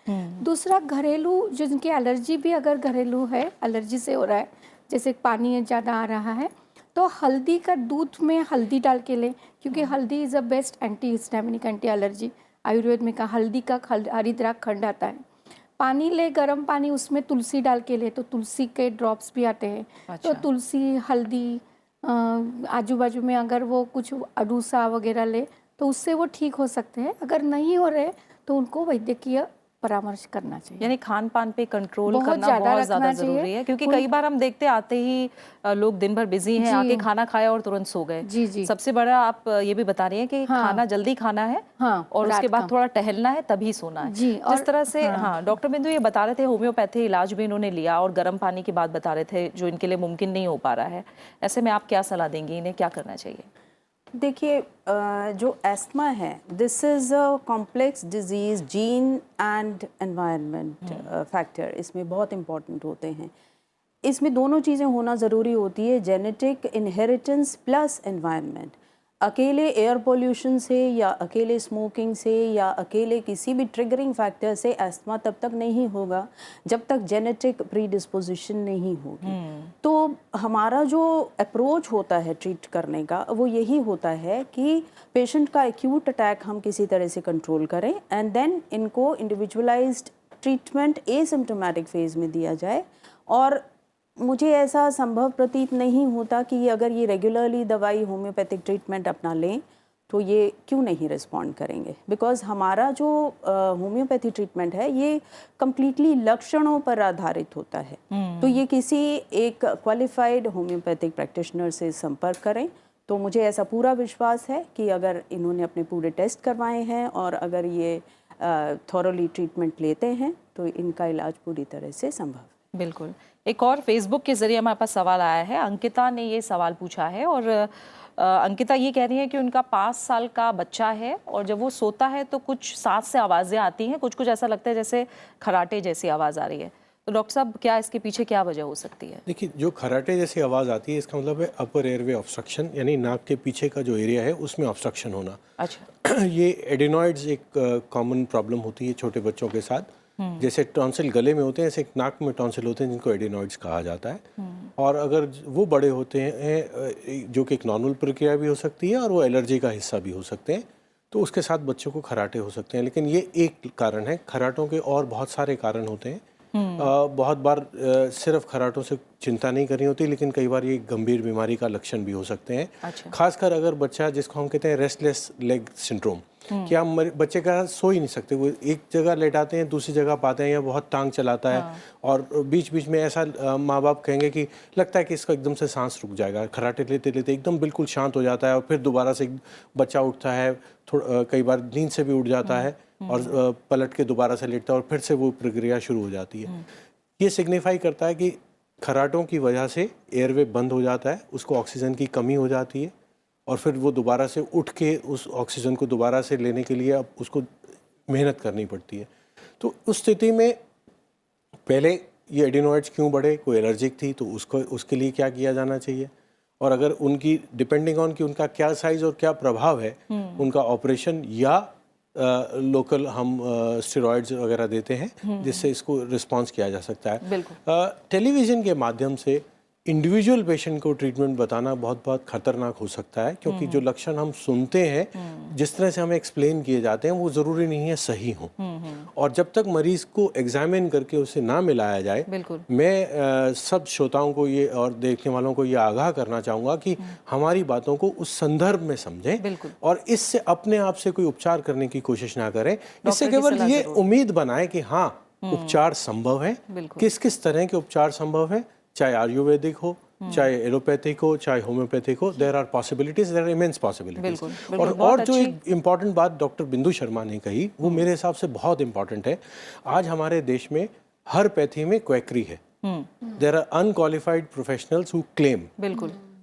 दूसरा, घरेलू, जिनकी एलर्जी भी अगर घरेलू है, एलर्जी से हो रहा है, जैसे पानी ज़्यादा आ रहा है, तो हल्दी का, दूध में हल्दी डाल के लें, क्योंकि हल्दी is a best anti histaminic, anti allergy. Ayurveda में कहा हल्दी का हरिद्राक खंड आता है। पानी ले, गर्म पानी, उसमें तुलसी डाल के ले, तो तुलसी के ड्रॉप्स भी आते हैं। तो तुलसी, हल्दी, आजू बाजू में अगर वो कुछ अडूसा वगैरह ले तो उससे वो ठीक हो सकते हैं। अगर नहीं हो रहे तो उनको वैद्यकीय परामर्श करना चाहिए। यानी खान पान पे कंट्रोल करना बहुत ज़्यादा ज़रूरी है, क्योंकि कई बार हम देखते आते ही लोग दिन भर बिजी हैं, आके खाना खाया और तुरंत सो गए। जी। सबसे बड़ा आप ये भी बता रही हैं कि खाना जल्दी खाना है, और उसके बाद थोड़ा टहलना है, तभी सोना है। जिस तरह से डॉक्टर बिंदु ये बता रहे थे, होम्योपैथी इलाज भी इन्होंने लिया और गर्म पानी की बात बता रहे थे, जो इनके लिए मुमकिन नहीं हो पा रहा है। ऐसे में आप क्या सलाह देंगी, इन्हें क्या करना चाहिए? देखिए, जो एस्थमा है, this is a complex disease, gene and environment factor इसमें बहुत इम्पॉर्टेंट होते हैं। इसमें दोनों चीज़ें होना ज़रूरी होती है, जेनेटिक इनहेरिटेंस प्लस एनवायरनमेंट। अकेले एयर पोल्यूशन से या अकेले स्मोकिंग से या अकेले किसी भी ट्रिगरिंग फैक्टर से एस्थमा तब तक नहीं होगा जब तक जेनेटिक प्रीडिस्पोजिशन नहीं होगी। तो हमारा जो अप्रोच होता है ट्रीट करने का, वो यही होता है कि पेशेंट का एक्यूट अटैक हम किसी तरह से कंट्रोल करें, एंड देन इनको इंडिविजुअलाइज्ड ट्रीटमेंट एसिम्प्टोमेटिक फेज में दिया जाए। और मुझे ऐसा संभव प्रतीत नहीं होता कि अगर ये रेगुलरली दवाई, होम्योपैथिक ट्रीटमेंट अपना लें तो ये क्यों नहीं रिस्पॉन्ड करेंगे। बिकॉज हमारा जो होम्योपैथी ट्रीटमेंट है ये कम्प्लीटली लक्षणों पर आधारित होता है। तो ये किसी एक क्वालिफाइड होम्योपैथिक प्रैक्टिशनर से संपर्क करें। तो मुझे ऐसा पूरा विश्वास है कि अगर इन्होंने अपने पूरे टेस्ट करवाए हैं और अगर ये थॉरोली ट्रीटमेंट लेते हैं तो इनका इलाज पूरी तरह से संभव है। बिल्कुल। एक और फेसबुक के जरिए हमारे पास सवाल आया है, अंकिता ने ये सवाल पूछा है, और अंकिता ये कह रही है कि उनका 5 साल का बच्चा है और जब वो सोता है तो कुछ सांस से आवाज़ें आती हैं, कुछ ऐसा लगता है जैसे खराटे जैसी आवाज़ आ रही है। तो डॉक्टर साहब, क्या इसके पीछे क्या वजह हो सकती है? देखिए, जो खराटे जैसी आवाज़ आती है इसका मतलब है अपर एयरवे ऑब्स्ट्रक्शन, यानी नाक के पीछे का जो एरिया है उसमें ऑब्स्ट्रक्शन होना। अच्छा। ये एडिनॉइड्स एक कॉमन प्रॉब्लम होती है छोटे बच्चों के साथ। जैसे टॉन्सिल गले में होते हैं, ऐसे नाक में टॉन्सिल होते हैं जिनको एडिनॉइड्स कहा जाता है। और अगर वो बड़े होते हैं, जो कि एक नॉर्मल प्रक्रिया भी हो सकती है और वो एलर्जी का हिस्सा भी हो सकते हैं, तो उसके साथ बच्चों को खराटे हो सकते हैं। लेकिन ये एक कारण है, खराटों के और बहुत सारे कारण होते हैं। बहुत बार सिर्फ खराटों से चिंता नहीं करनी होती, लेकिन कई बार ये गंभीर बीमारी का लक्षण भी हो सकते हैं। अच्छा। खासकर अगर बच्चा, जिसको हम कहते हैं रेस्टलेस लेग सिंड्रोम, कि हम बच्चे का सो ही नहीं सकते, वो एक जगह लेटाते हैं दूसरी जगह पाते हैं, या बहुत टांग चलाता है। और बीच बीच में ऐसा माँ बाप कहेंगे कि लगता है कि इसका एकदम से सांस रुक जाएगा, खराटे लेते लेते एकदम बिल्कुल शांत हो जाता है और फिर दोबारा से बच्चा उठता है, कई बार नींद से भी उठ जाता है, और पलट के दोबारा से लेटता है और फिर से वो प्रक्रिया शुरू हो जाती है। ये सिग्निफाई करता है कि खर्राटों की वजह से एयरवे बंद हो जाता है, उसको ऑक्सीजन की कमी हो जाती है और फिर वो दोबारा से उठ के उस ऑक्सीजन को दोबारा से लेने के लिए अब उसको मेहनत करनी पड़ती है। तो उस स्थिति में पहले ये एडिनोइड्स क्यों बढ़े, कोई एलर्जिक थी तो उसके लिए क्या किया जाना चाहिए, और अगर उनकी डिपेंडिंग ऑन कि उनका क्या साइज और क्या प्रभाव है, उनका ऑपरेशन या लोकल हम स्टेरॉइड्स वगैरह देते हैं जिससे इसको रिस्पांस किया जा सकता है। टेलीविज़न के माध्यम से इंडिविजुअल पेशेंट को ट्रीटमेंट बताना बहुत बहुत खतरनाक हो सकता है, क्योंकि जो लक्षण हम सुनते हैं, जिस तरह से हमें एक्सप्लेन किए जाते हैं, वो ज़रूरी नहीं है सही हो। और जब तक मरीज को एग्जामिन करके उसे ना मिलाया जाए, मैं सब श्रोताओं को ये और देखने वालों को ये आगाह करना चाहूँगा कि हमारी बातों को उस संदर्भ में समझें और इससे अपने आप से कोई उपचार करने की कोशिश ना करें। इससे केवल ये उम्मीद बनाए कि हाँ, उपचार संभव है। किस किस तरह के उपचार संभव है, चाहे आयुर्वेदिक हो, चाहे एलोपैथिक हो, चाहे होम्योपैथिक हो, there are possibilities, there are immense possibilities. और जो एक इम्पॉर्टेंट बात डॉक्टर बिंदु शर्मा ने कही, वो मेरे हिसाब से बहुत इम्पॉर्टेंट है। आज हमारे देश में हर पैथी में क्वैकरी है। There are unqualified professionals who claim.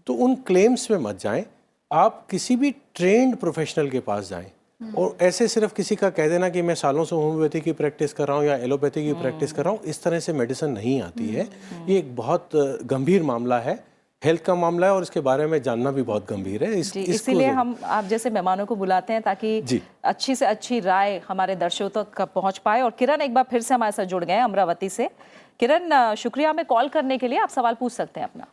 तो उन क्लेम्स में मत जाएं, आप किसी भी ट्रेंड प्रोफेशनल के पास जाएं। और ऐसे सिर्फ किसी का कह देना कि मैं सालों से होम्योपैथी की प्रैक्टिस कर रहा हूँ या एलोपैथी की प्रैक्टिस कर रहा हूँ, इस तरह से मेडिसिन नहीं आती है। ये एक बहुत गंभीर मामला है, हेल्थ का मामला है और इसके बारे में जानना भी बहुत गंभीर है। इसीलिए हम आप जैसे मेहमानों को बुलाते हैं ताकि अच्छी से अच्छी राय हमारे दर्शकों तक पहुँच पाए। और किरण एक बार फिर से हमारे साथ जुड़ गए हैं अमरावती से। किरण, शुक्रिया हमें कॉल करने के लिए। आप सवाल पूछ सकते हैं अपना।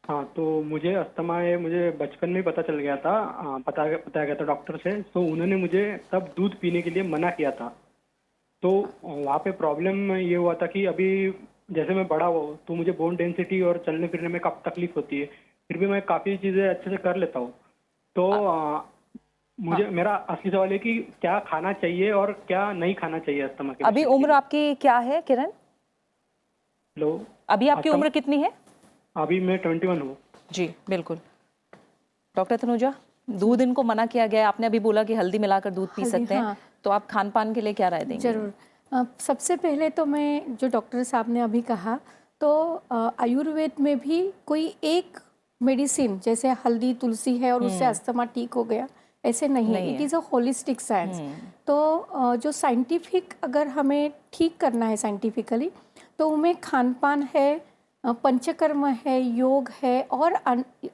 हाँ, तो मुझे अस्थमा है, मुझे बचपन में पता चल गया था, बताया गया था डॉक्टर से। तो उन्होंने मुझे तब दूध पीने के लिए मना किया था। तो वहाँ पे प्रॉब्लम ये हुआ था कि अभी जैसे मैं बड़ा हुआ तो मुझे बोन डेंसिटी और चलने फिरने में काफ़ी तकलीफ होती है, फिर भी मैं काफ़ी चीज़ें अच्छे से कर लेता हूँ। तो मुझे मेरा असली सवाल है कि क्या खाना चाहिए और क्या नहीं खाना चाहिए अस्थमा के। अभी उम्र आपकी क्या है किरण? हेलो, अभी आपकी उम्र कितनी है? अभी मैं 21 हूँ। जी बिल्कुल। डॉक्टर तनुजा, दूध इनको मना किया गया, आपने अभी बोला कि हल्दी मिलाकर दूध पी सकते हैं, तो आप खान पान के लिए क्या राय देंगे? जरूर। सबसे पहले तो मैं जो डॉक्टर साहब ने अभी कहा, तो आयुर्वेद में भी कोई एक मेडिसिन जैसे हल्दी तुलसी है और उससे अस्थमा ठीक हो गया, ऐसे नहीं है। It is a holistic science. तो जो साइंटिफिक अगर हमें ठीक करना है साइंटिफिकली, तो उनमें खान पान है, पंचकर्म है, योग है और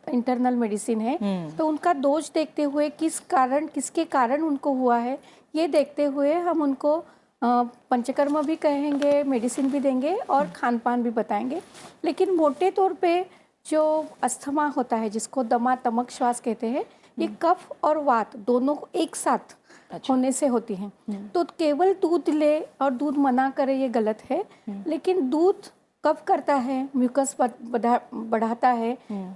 इंटरनल मेडिसिन है। तो उनका दोष देखते हुए किसके कारण उनको हुआ है, ये देखते हुए हम उनको पंचकर्म भी कहेंगे, मेडिसिन भी देंगे और खान पान भी बताएंगे। लेकिन मोटे तौर पे जो अस्थमा होता है, जिसको दमा तमक श्वास कहते हैं, ये कफ और वात दोनों एक साथ होने से होती हैं। तो केवल दूध ले और दूध मना करे ये गलत है। लेकिन दूध कफ करता है, म्यूकस बढ़ाता है,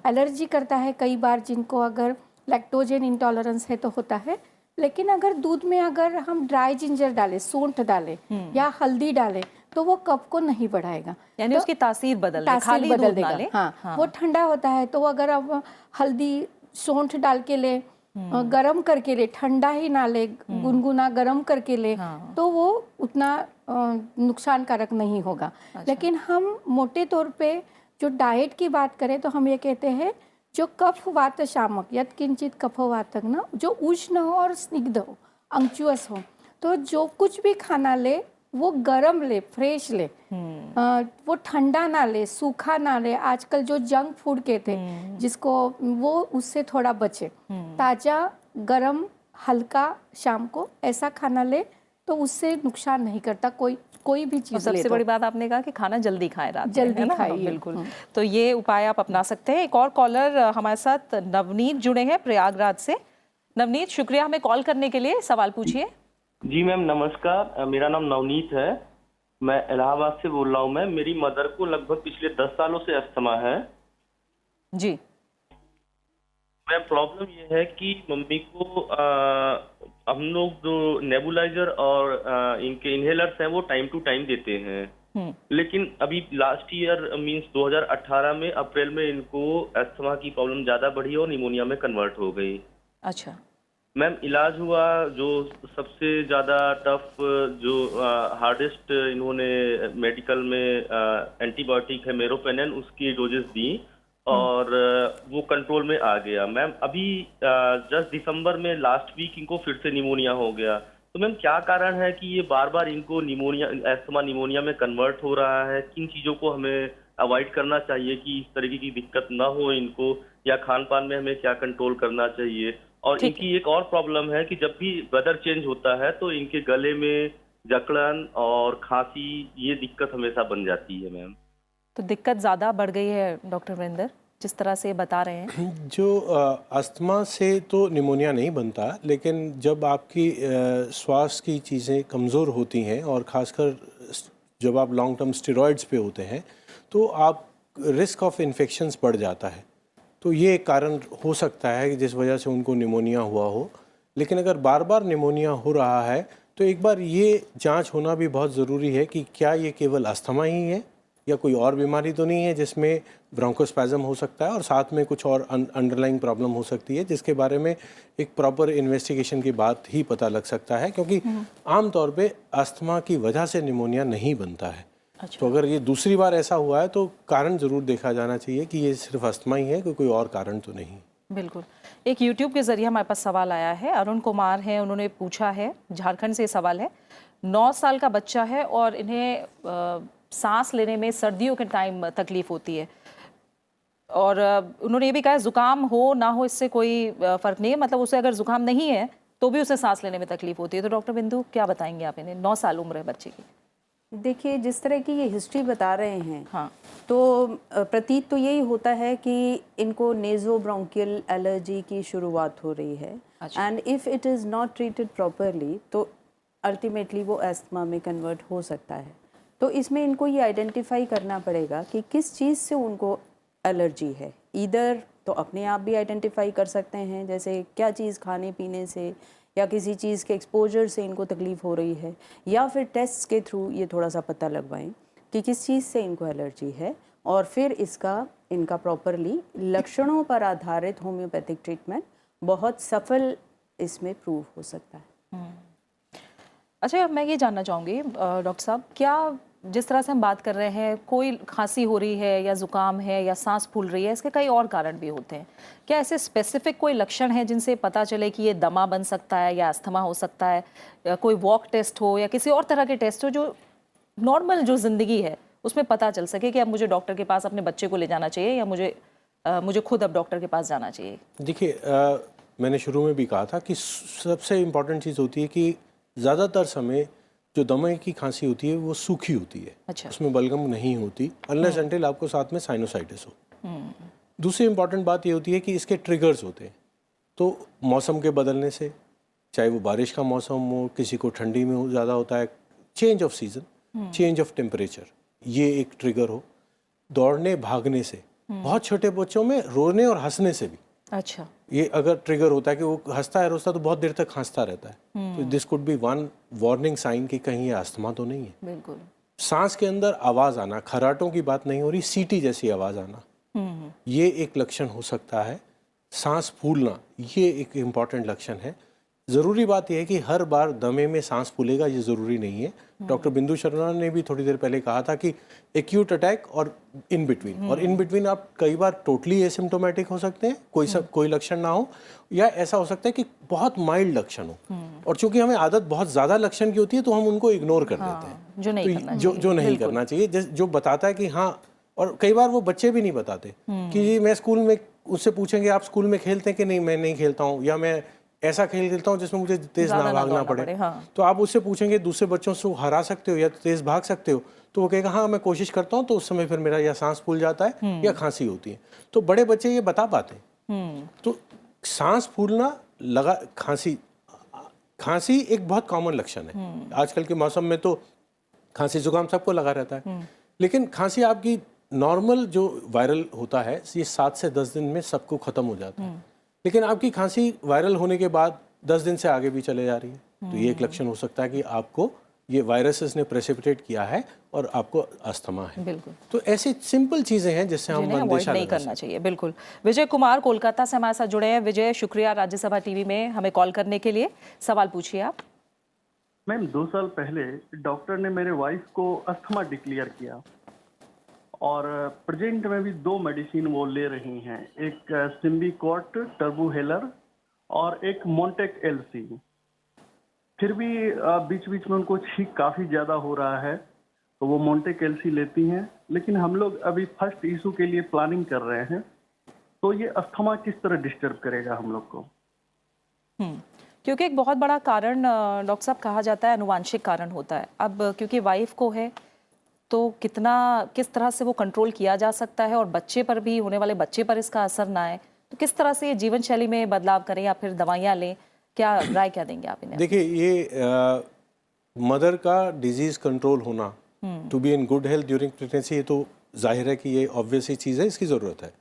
एलर्जी करता है कई बार, जिनको अगर लैक्टोजेन इंटॉलरेंस है तो होता है। लेकिन अगर दूध में अगर हम ड्राई जिंजर डालें, सौंठ डालें या हल्दी डालें, तो वो कफ को नहीं बढ़ाएगा, यानी उसकी तासीर बदल देगा। हाँ, वो ठंडा होता है। तो अगर अब हल्दी सौंठ डाल के ले, गरम करके ले, ठंडा ही ना ले, गुनगुना गरम करके ले, तो वो उतना नुकसानकारक नहीं होगा। लेकिन हम मोटे तौर पे जो डाइट की बात करें तो हम ये कहते हैं, जो कफ वात शामक यत् किंचित कफो वातक ना, जो उष्ण हो और स्निग्ध हो, अंक्चुअस हो, तो जो कुछ भी खाना ले वो गरम ले, फ्रेश ले, वो ठंडा ना ले, सूखा ना ले। आजकल जो जंक फूड कहते हैं जिसको, वो उससे थोड़ा बचे। ताज़ा गरम हल्का शाम को ऐसा खाना ले तो उससे नुकसान नहीं करता कोई भी चीज़। सबसे बड़ी बात आपने कहा कि खाना जल्दी खाएं, रात में, जल्दी खाइए। बिल्कुल। तो ये उपाय आप अपना सकते हैं। एक और कॉलर हमारे साथ नवनीत जुड़े हैं प्रयागराज से। नवनीत, शुक्रिया हमें कॉल करने के लिए। सवाल पूछिए। जी मैम नमस्कार, मेरा नाम नवनीत है, मैं इलाहाबाद से बोल रहा हूँ। मैं मेरी मदर को लगभग पिछले 10 सालों से अस्थमा है जी। मैं प्रॉब्लम ये है कि मम्मी को हम लोग जो नेबुलाइजर और इनके इनहेलर्स हैं वो टाइम टू टाइम देते हैं, लेकिन अभी लास्ट ईयर मींस 2018 में अप्रैल में इनको अस्थमा की प्रॉब्लम ज्यादा बढ़ी और निमोनिया में कन्वर्ट हो गई। अच्छा। मैम इलाज हुआ, जो सबसे ज़्यादा टफ, जो हार्डेस्ट इन्होंने मेडिकल में एंटीबायोटिक है मेरोपेनेन, उसकी डोजेस दी और वो कंट्रोल में आ गया। मैम अभी जस्ट दिसंबर में लास्ट वीक इनको फिर से निमोनिया हो गया। तो मैम क्या कारण है कि ये बार बार इनको निमोनिया, अस्थमा निमोनिया में कन्वर्ट हो रहा है? किन चीज़ों को हमें अवॉइड करना चाहिए कि इस तरीके की दिक्कत ना हो इनको, या खान पान में हमें क्या कंट्रोल करना चाहिए? और इनकी एक और प्रॉब्लम है कि जब भी वेदर चेंज होता है तो इनके गले में जकड़न और खांसी, ये दिक्कत हमेशा बन जाती है मैम। तो दिक्कत ज़्यादा बढ़ गई है डॉक्टर वीरेंद्र, जिस तरह से बता रहे हैं। जो अस्थमा से तो निमोनिया नहीं बनता, लेकिन जब आपकी श्वास की चीज़ें कमज़ोर होती हैं और ख़ासकर जब आप लॉन्ग टर्म स्टेरॉइड्स पे होते हैं तो आप रिस्क ऑफ इन्फेक्शंस बढ़ जाता है। तो ये एक कारण हो सकता है कि जिस वजह से उनको निमोनिया हुआ हो। लेकिन अगर बार बार निमोनिया हो रहा है तो एक बार ये जांच होना भी बहुत ज़रूरी है कि क्या ये केवल अस्थमा ही है या कोई और बीमारी तो नहीं है जिसमें ब्रोंकोस्पैज़म हो सकता है और साथ में कुछ और अंडरलाइंग प्रॉब्लम हो सकती है, जिसके बारे में एक प्रॉपर इन्वेस्टिगेशन के बाद ही पता लग सकता है, क्योंकि आमतौर पे अस्थमा की वजह से निमोनिया नहीं बनता है। अच्छा। तो अगर ये दूसरी बार ऐसा हुआ है तो कारण ज़रूर देखा जाना चाहिए कि ये सिर्फ अस्थमा ही है, कोई और कारण तो नहीं। बिल्कुल। एक यूट्यूब के ज़रिए हमारे पास सवाल आया है, अरुण कुमार हैं, उन्होंने पूछा है, झारखंड से सवाल है। 9 साल का बच्चा है और इन्हें सांस लेने में सर्दियों के टाइम तकलीफ होती है और उन्होंने ये भी कहा ज़ुकाम हो ना हो इससे कोई फ़र्क नहीं है, मतलब उसे अगर ज़ुकाम नहीं है तो भी उसे सांस लेने में तकलीफ होती है। तो डॉक्टर बिंदु क्या बताएंगे आप इन्हें? 9 साल उम्र है बच्चे की। देखिए, जिस तरह की ये हिस्ट्री बता रहे हैं, हाँ, तो प्रतीत तो यही होता है कि इनको नेज़ोब्रोंकियल एलर्जी की शुरुआत हो रही है। अच्छा। And if it is not treated properly तो अल्टीमेटली वो एस्थमा में कन्वर्ट हो सकता है। तो इसमें इनको ये आइडेंटिफाई करना पड़ेगा कि किस चीज़ से उनको एलर्जी है। ईदर तो अपने आप भी आइडेंटिफाई कर सकते हैं, जैसे क्या चीज़ खाने पीने से या किसी चीज़ के एक्सपोजर से इनको तकलीफ़ हो रही है, या फिर टेस्ट के थ्रू ये थोड़ा सा पता लगवाएं कि किस चीज़ से इनको एलर्जी है, और फिर इनका प्रॉपरली लक्षणों पर आधारित होम्योपैथिक ट्रीटमेंट बहुत सफल इसमें प्रूव हो सकता है। अच्छा, मैं ये जानना चाहूँगी डॉक्टर साहब, क्या जिस तरह से हम बात कर रहे हैं, कोई खांसी हो रही है या ज़ुकाम है या सांस फूल रही है, इसके कई और कारण भी होते हैं। क्या ऐसे स्पेसिफिक कोई लक्षण हैं जिनसे पता चले कि ये दमा बन सकता है या अस्थमा हो सकता है, या कोई वॉक टेस्ट हो या किसी और तरह के टेस्ट हो जो नॉर्मल जो ज़िंदगी है उसमें पता चल सके कि अब मुझे डॉक्टर के पास अपने बच्चे को ले जाना चाहिए या मुझे खुद अब डॉक्टर के पास जाना चाहिए? देखिए, मैंने शुरू में भी कहा था कि सबसे इम्पॉर्टेंट चीज़ होती है कि ज़्यादातर समय जो दमे की खांसी होती है वो सूखी होती है। अच्छा। उसमें बलगम नहीं होती अनलेस अनटिल आपको साथ में साइनोसाइटिस हो। दूसरी इम्पॉर्टेंट बात ये होती है कि इसके ट्रिगर्स होते हैं। तो मौसम के बदलने से, चाहे वो बारिश का मौसम हो, किसी को ठंडी में ज़्यादा होता है, change of season, change of temperature, ये एक ट्रिगर हो। दौड़ने भागने से, बहुत छोटे बच्चों में रोने और हंसने से भी। अच्छा। ये अगर ट्रिगर होता है कि वो हंसता है रोता तो बहुत देर तक हंसता रहता है, तो this could be one warning sign कि कहीं ये अस्थमा तो नहीं है। बिल्कुल। सांस के अंदर आवाज़ आना, खराटों की बात नहीं हो रही, सीटी जैसी आवाज़ आना, ये एक लक्षण हो सकता है। सांस फूलना, ये एक इम्पॉर्टेंट लक्षण है। ज़रूरी बात यह है कि हर बार दमे में सांस फूलेगा ये ज़रूरी नहीं है। डॉक्टर बिंदु शर्मा ने भी थोड़ी देर पहले कहा था कि एक्यूट अटैक और इन बिटवीन, और इन बिटवीन आप कई बार टोटली एसिम्टोमेटिक हो सकते हैं, कोई लक्षण ना हो, या ऐसा हो सकता है कि बहुत माइल्ड लक्षण हो। और चूंकि हमें आदत बहुत ज़्यादा लक्षण की होती है तो हम उनको इग्नोर कर देते हैं, जो नहीं करना चाहिए। जो नहीं करना चाहिए, जो बताता है कि हाँ, और कई बार वो बच्चे भी नहीं बताते कि जी मैं स्कूल में, उससे पूछेंगे आप स्कूल में खेलते हैं कि नहीं, मैं नहीं खेलता हूँ, या मैं ऐसा खेल खेलता हूँ जिसमें मुझे तेज ना भागना पड़े। हाँ। तो आप उससे पूछेंगे दूसरे बच्चों से हरा सकते हो या तेज भाग सकते हो, तो वो कहेगा हाँ मैं कोशिश करता हूँ, तो उस समय फिर मेरा या सांस फूल जाता है या खांसी होती है। तो बड़े बच्चे ये बता पाते हैं। तो सांस फूलना, लगा खांसी एक बहुत कॉमन लक्षण है। आजकल के मौसम में तो खांसी जुकाम सबको लगा रहता है, लेकिन खांसी आपकी नॉर्मल जो वायरल होता है ये 7 से 10 दिन में सबको खत्म हो जाता है। लेकिन आपकी खांसी वायरल होने के बाद 10 दिन से आगे भी चले जा रही है, तो ये एक लक्षण हो सकता है कि आपको ये वायरसेस ने प्रेसिपिटेट किया है और आपको अस्थमा है। बिल्कुल। तो ऐसी सिंपल चीज़ें हैं जिससे हम जिन्हें अवॉइड अंदेशा नहीं लगा करना चाहिए। बिल्कुल। विजय कुमार कोलकाता से हमारे साथ जुड़े हैं। विजय, शुक्रिया राज्यसभा टीवी में हमें कॉल करने के लिए। सवाल पूछिए आप। मैम 2 साल पहले डॉक्टर ने मेरे वाइफ को अस्थमा डिक्लेयर किया और प्रेजेंट में भी 2 मेडिसिन वो ले रही हैं, एक सिम्बिकॉट टर्बोहेलर और एक मोन्टेक एलसी। फिर भी बीच बीच में उनको छींक काफ़ी ज़्यादा हो रहा है तो वो मोन्टेक एलसी लेती हैं, लेकिन हम लोग अभी फर्स्ट इशू के लिए प्लानिंग कर रहे हैं, तो ये अस्थमा किस तरह डिस्टर्ब करेगा हम लोग को? क्योंकि एक बहुत बड़ा कारण डॉक्टर साहब कहा जाता है अनुवांशिक कारण होता है। अब क्योंकि वाइफ को है तो किस तरह से वो कंट्रोल किया जा सकता है और बच्चे पर भी, होने वाले बच्चे पर इसका असर ना आए, तो किस तरह से ये जीवन शैली में बदलाव करें या फिर दवाइयाँ लें, क्या राय क्या देंगे आप इन्हें? देखिए, ये मदर का डिजीज कंट्रोल होना, to be in good health during pregnancy, ये तो जाहिर है कि ये ऑब्वियस ही चीज़ है, इसकी ज़रूरत है।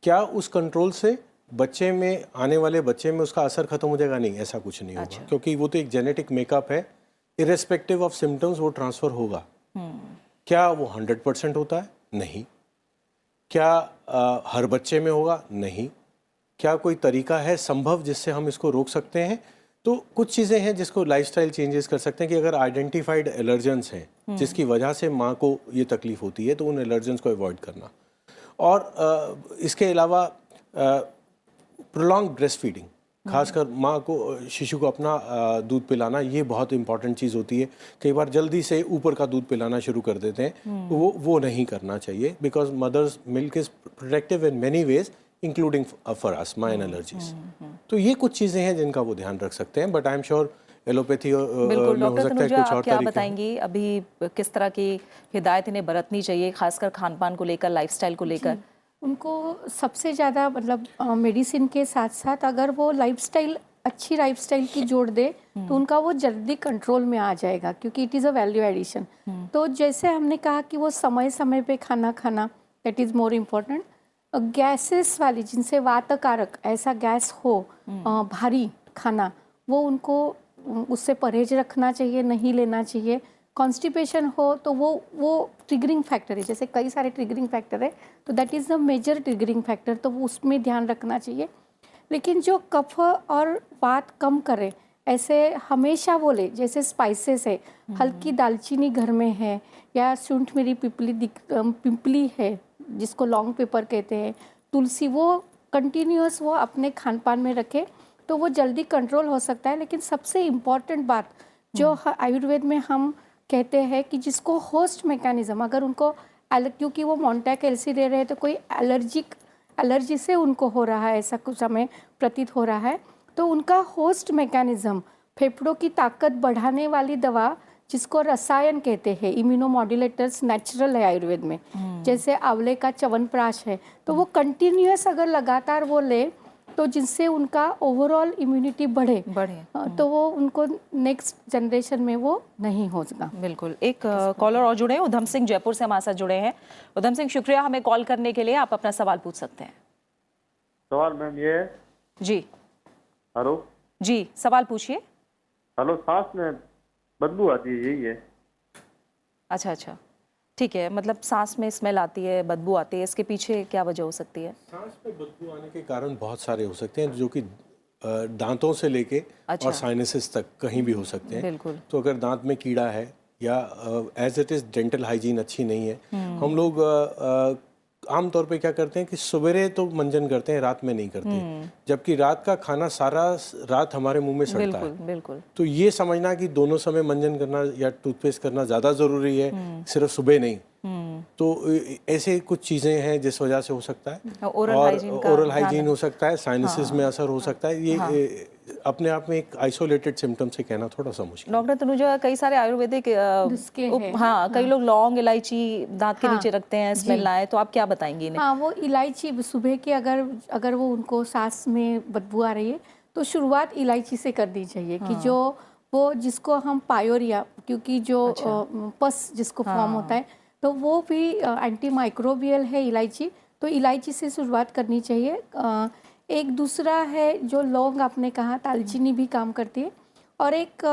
क्या उस कंट्रोल से बच्चे में, आने वाले बच्चे में उसका असर खत्म हो जाएगा? नहीं, ऐसा कुछ नहीं होगा। क्योंकि वो तो एक जेनेटिक मेकअप है, इरेस्पेक्टिव ऑफ सिम्टम्स वो ट्रांसफ़र होगा। क्या वो 100% होता है? नहीं। क्या हर बच्चे में होगा? नहीं। क्या कोई तरीका है संभव जिससे हम इसको रोक सकते हैं? तो कुछ चीज़ें हैं जिसको लाइफस्टाइल चेंजेस कर सकते हैं कि अगर आइडेंटिफाइड एलर्जेंस हैं जिसकी वजह से माँ को ये तकलीफ होती है तो उन एलर्जेंस को अवॉइड करना। और इसके अलावा प्रोलॉन्ग ब्रेस्ट फीडिंग, खासकर माँ को, शिशु को अपना दूध पिलाना, ये बहुत इंपॉर्टेंट चीज़ होती है। कई बार जल्दी से ऊपर का दूध पिलाना शुरू कर देते हैं, तो वो नहीं करना चाहिए, because mother's milk is protective in many ways including for asthma and allergies. तो ये कुछ चीज़ें हैं जिनका वो ध्यान रख सकते हैं, but I am sure allopathy में हो सकता है कुछ और क्या तरीके। बताएंगी अभी किस तरह की हिदायत इन्हें बरतनी चाहिए, खासकर खान पान को लेकर, लाइफस्टाइल को लेकर? उनको सबसे ज़्यादा मतलब मेडिसिन के साथ साथ अगर वो लाइफस्टाइल, अच्छी लाइफस्टाइल की जोड़ दे तो उनका वो जल्दी कंट्रोल में आ जाएगा, क्योंकि it is a value addition. तो जैसे हमने कहा कि वो समय समय पे खाना खाना, that is more important. Gases वाली, जिनसे वातकारक ऐसा गैस हो, भारी खाना, वो उनको उससे परहेज रखना चाहिए, नहीं लेना चाहिए। कॉन्स्टिपेशन हो तो वो ट्रिगरिंग फैक्टर है, जैसे कई सारे ट्रिगरिंग फैक्टर है, तो that is the major triggering factor, तो उसमें ध्यान रखना चाहिए। लेकिन जो कफ और वात कम करे, ऐसे हमेशा बोले, जैसे स्पाइसेस है, हल्की दालचीनी घर में है, या सूंठ मिरी पिपली है जिसको लॉन्ग पेपर कहते हैं, तुलसी, वो कंटिन्यूअस वो अपने खान पान में रखे तो वो जल्दी कंट्रोल हो सकता है। लेकिन सबसे इम्पॉर्टेंट बात जो आयुर्वेद में हम कहते हैं कि जिसको होस्ट मैकेनिज्म, अगर उनको क्योंकि वो मोन्टेक एलसी ले रहे हैं तो कोई एलर्जी से उनको हो रहा है, ऐसा कुछ हमें प्रतीत हो रहा है, तो उनका होस्ट मैकेनिज्म, फेफड़ों की ताकत बढ़ाने वाली दवा जिसको रसायन कहते हैं, इम्यूनोमॉड्यूलेटर्स नेचुरल है आयुर्वेद में, जैसे आंवले का च्यवनप्राश है, तो वो कंटिन्यूअस अगर लगातार वो ले तो जिससे उनका ओवरऑल इम्यूनिटी बढ़े तो वो उनको नेक्स्ट जनरेशन में वो नहीं होगा। बिल्कुल। एक कॉलर और जुड़े हैं, उधम सिंह जयपुर से हमारे साथ जुड़े हैं। उधम सिंह, शुक्रिया हमें कॉल करने के लिए। आप अपना सवाल पूछ सकते हैं। सवाल मैम ये है। जी। हेलो जी, सवाल पूछिए। हेलो, सांस में बदबू आती है, यही है? अच्छा, ठीक है। मतलब सांस में स्मेल आती है, बदबू आती है, इसके पीछे क्या वजह हो सकती है? सांस में बदबू आने के कारण बहुत सारे हो सकते हैं, जो कि दांतों से लेके और साइनसेस तक कहीं भी हो सकते हैं। बिल्कुल। तो अगर दांत में कीड़ा है या as it is dental hygiene अच्छी नहीं है, हम लोग आमतौर पे क्या करते हैं कि सवेरे तो मंजन करते हैं, रात में नहीं करते, जबकि रात का खाना सारा रात हमारे मुंह में सड़ता है। बिल्कुल। तो ये समझना कि दोनों समय मंजन करना या टूथपेस्ट करना ज़्यादा ज़रूरी है, सिर्फ सुबह नहीं। तो ऐसे कुछ चीज़ें हैं जिस वजह से हो सकता है। ओरल हाइजीन हो सकता है, साइनसेस में असर हो सकता है। ये अपने आप में एक आइसोलेटेड सिम्टम से कहना थोड़ा सा मुश्किल। डॉक्टर तनुजा, कई सारे आयुर्वेदिक कई लोग लौंग, इलायची दांत के नीचे रखते हैं, स्मेल आए, तो आप क्या बताएंगी इन्हें? हाँ, वो इलायची सुबह के अगर वो उनको सांस में बदबू आ रही है तो शुरुआत इलायची से करनी चाहिए। कि जो वो जिसको हम पायोरिया, क्योंकि जो पस जिसको फॉर्म होता है, तो वो भी एंटी माइक्रोबियल है इलायची, तो इलायची से शुरुआत करनी चाहिए। एक दूसरा है जो लौंग, आपने कहा दालचीनी भी काम करती है, और एक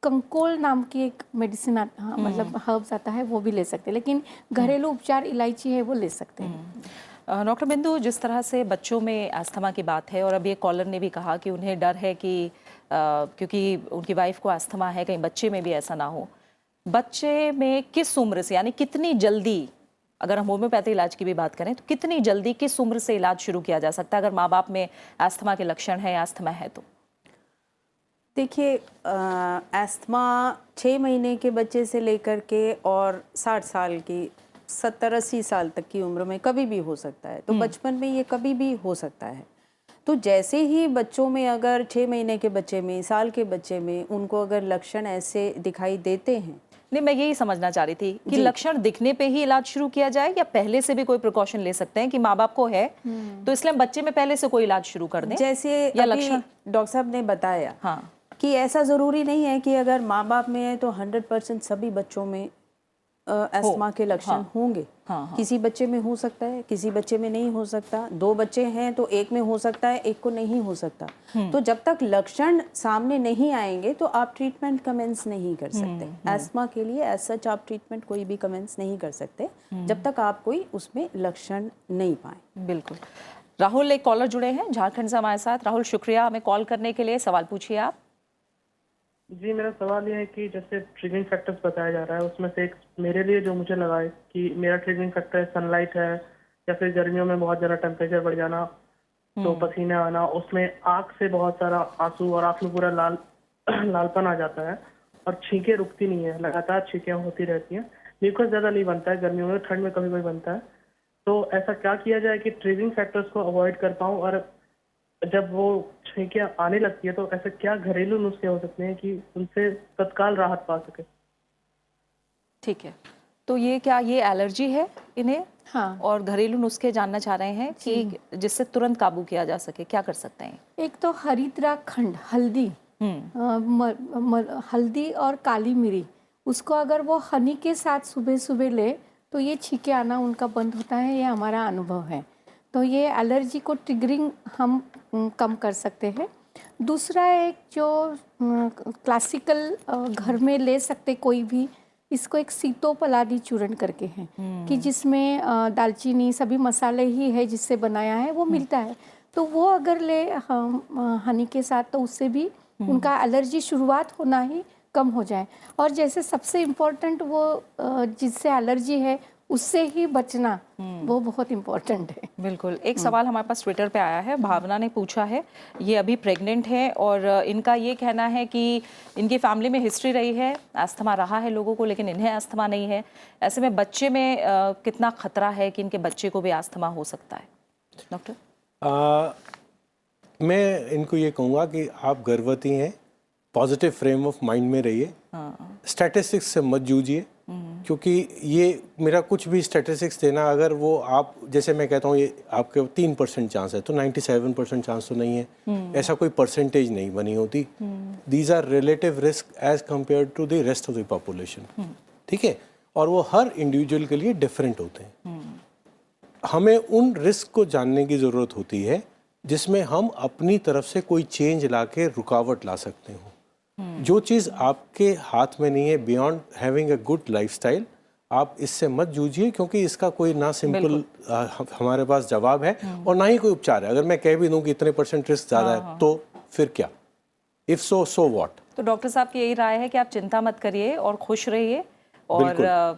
कंकोल नाम की एक मेडिसिन मतलब हर्ब्स आता है, वो भी ले सकते हैं, लेकिन घरेलू उपचार इलायची है वो ले सकते हैं। डॉक्टर बिंदु, जिस तरह से बच्चों में अस्थमा की बात है और अभी एक कॉलर ने भी कहा कि उन्हें डर है कि क्योंकि उनकी वाइफ को अस्थमा है, कहीं बच्चे में भी ऐसा ना हो। बच्चे में किस उम्र से, यानी कितनी जल्दी, अगर हम होम्योपैथी इलाज की भी बात करें तो कितनी जल्दी किस उम्र से इलाज शुरू किया जा सकता है अगर माँ बाप में अस्थमा के लक्षण है या अस्थमा है तो? देखिए, अस्थमा 6 महीने के बच्चे से लेकर के और 60 साल की 70-80 साल तक की उम्र में कभी भी हो सकता है, तो बचपन में ये कभी भी हो सकता है। तो जैसे ही बच्चों में, अगर 6 महीने के बच्चे में, साल के बच्चे में उनको अगर लक्षण ऐसे दिखाई देते हैं, नहीं, मैं यही समझना चाह रही थी कि लक्षण दिखने पे ही इलाज शुरू किया जाए या पहले से भी कोई प्रिकॉशन ले सकते हैं कि माँ बाप को है तो इसलिए हम बच्चे में पहले से कोई इलाज शुरू कर दें, जैसे या लक्षण डॉक्टर साहब ने बताया हाँ कि ऐसा ज़रूरी नहीं है कि अगर माँ बाप में है तो 100% सभी बच्चों में अस्थमा के लक्षण होंगे। किसी बच्चे में हो सकता है, किसी बच्चे में नहीं हो सकता। 2 बच्चे हैं तो एक में हो सकता है, एक को नहीं हो सकता। तो जब तक लक्षण सामने नहीं आएंगे तो आप ट्रीटमेंट कमेंस नहीं कर सकते। अस्थमा के लिए एज सच आप ट्रीटमेंट कोई भी कमेंस नहीं कर सकते जब तक आप कोई उसमें लक्षण नहीं पाए। बिल्कुल। राहुल, एक कॉलर जुड़े हैं झारखंड से हमारे साथ। राहुल, शुक्रिया हमें कॉल करने के लिए। सवाल पूछिए आप। जी, मेरा सवाल यह है कि जैसे ट्रिगरिंग फैक्टर्स बताया जा रहा है, उसमें से एक मेरे लिए जो मुझे लगा है कि मेरा ट्रिगरिंग फैक्टर सनलाइट है, या फिर गर्मियों में बहुत ज़्यादा टेम्परेचर बढ़ जाना, तो पसीने आना, उसमें आँख से बहुत सारा आंसू और आँख में पूरा लालपन आ जाता है और छींकें रुकती नहीं है, लगातार छींकें होती रहती हैं। म्यूकस ज़्यादा नहीं बनता है गर्मियों में, ठंड में कभी कभी बनता है। तो ऐसा क्या किया जाए कि ट्रिगरिंग फैक्टर्स को अवॉइड कर पाऊँ, और जब वो छींकें आने लगती है तो ऐसे क्या घरेलू नुस्खे हो सकते हैं कि उनसे तत्काल राहत पा सके? ठीक है, तो ये क्या ये एलर्जी है इन्हें? हाँ। और घरेलू नुस्खे जानना चाह रहे हैं कि जिससे तुरंत काबू किया जा सके, क्या कर सकते हैं? एक तो हरिद्रा खंड, हल्दी, हल्दी और काली मिरी, उसको अगर वो हनी के साथ सुबह सुबह ले तो ये छींके आना उनका बंद होता है, ये हमारा अनुभव है। तो ये एलर्जी को ट्रिगरिंग हम कम कर सकते हैं। दूसरा एक जो क्लासिकल घर में ले सकते कोई भी, इसको एक सीतोपलादी चूर्ण करके है कि जिसमें दालचीनी सभी मसाले ही है जिससे बनाया है, वो मिलता है। तो वो अगर ले हनी के साथ तो उससे भी उनका एलर्जी शुरुआत होना ही कम हो जाए। और जैसे सबसे इम्पोर्टेंट वो जिससे एलर्जी है उससे ही बचना, वो बहुत इम्पोर्टेंट है। बिल्कुल। एक सवाल हमारे पास ट्विटर पे आया है, भावना ने पूछा है, ये अभी प्रेग्नेंट है और इनका ये कहना है कि इनकी फैमिली में हिस्ट्री रही है, अस्थमा रहा है लोगों को, लेकिन इन्हें अस्थमा नहीं है। ऐसे में बच्चे में कितना खतरा है कि इनके बच्चे को भी अस्थमा हो सकता है? डॉक्टर, मैं इनको ये कहूँगा कि आप गर्भवती हैं, पॉजिटिव फ्रेम ऑफ माइंड में रहिए, स्टैटिस्टिक्स से मत जूझिए, क्योंकि ये मेरा कुछ भी स्टैटिस्टिक्स देना, अगर वो आप जैसे मैं कहता हूँ ये आपके 3% चांस है तो 97% चांस तो नहीं है, ऐसा कोई परसेंटेज नहीं बनी होती। These are relative risk as compared to the rest of the population, ठीक है, और वो हर इंडिविजुअल के लिए डिफरेंट होते हैं। हमें उन रिस्क को जानने की ज़रूरत होती है जिसमें हम अपनी तरफ से कोई चेंज ला के रुकावट ला सकते हो। जो चीज़ आपके हाथ में नहीं है, beyond having a good lifestyle, आप इससे मत जूझिए, क्योंकि इसका कोई ना सिंपल हमारे पास जवाब है और ना ही कोई उपचार है। अगर मैं कह भी दूं कि इतने % रिस्क ज़्यादा है तो फिर क्या, इफ सो व्हाट। तो डॉक्टर साहब की यही राय है कि आप चिंता मत करिए और खुश रहिए और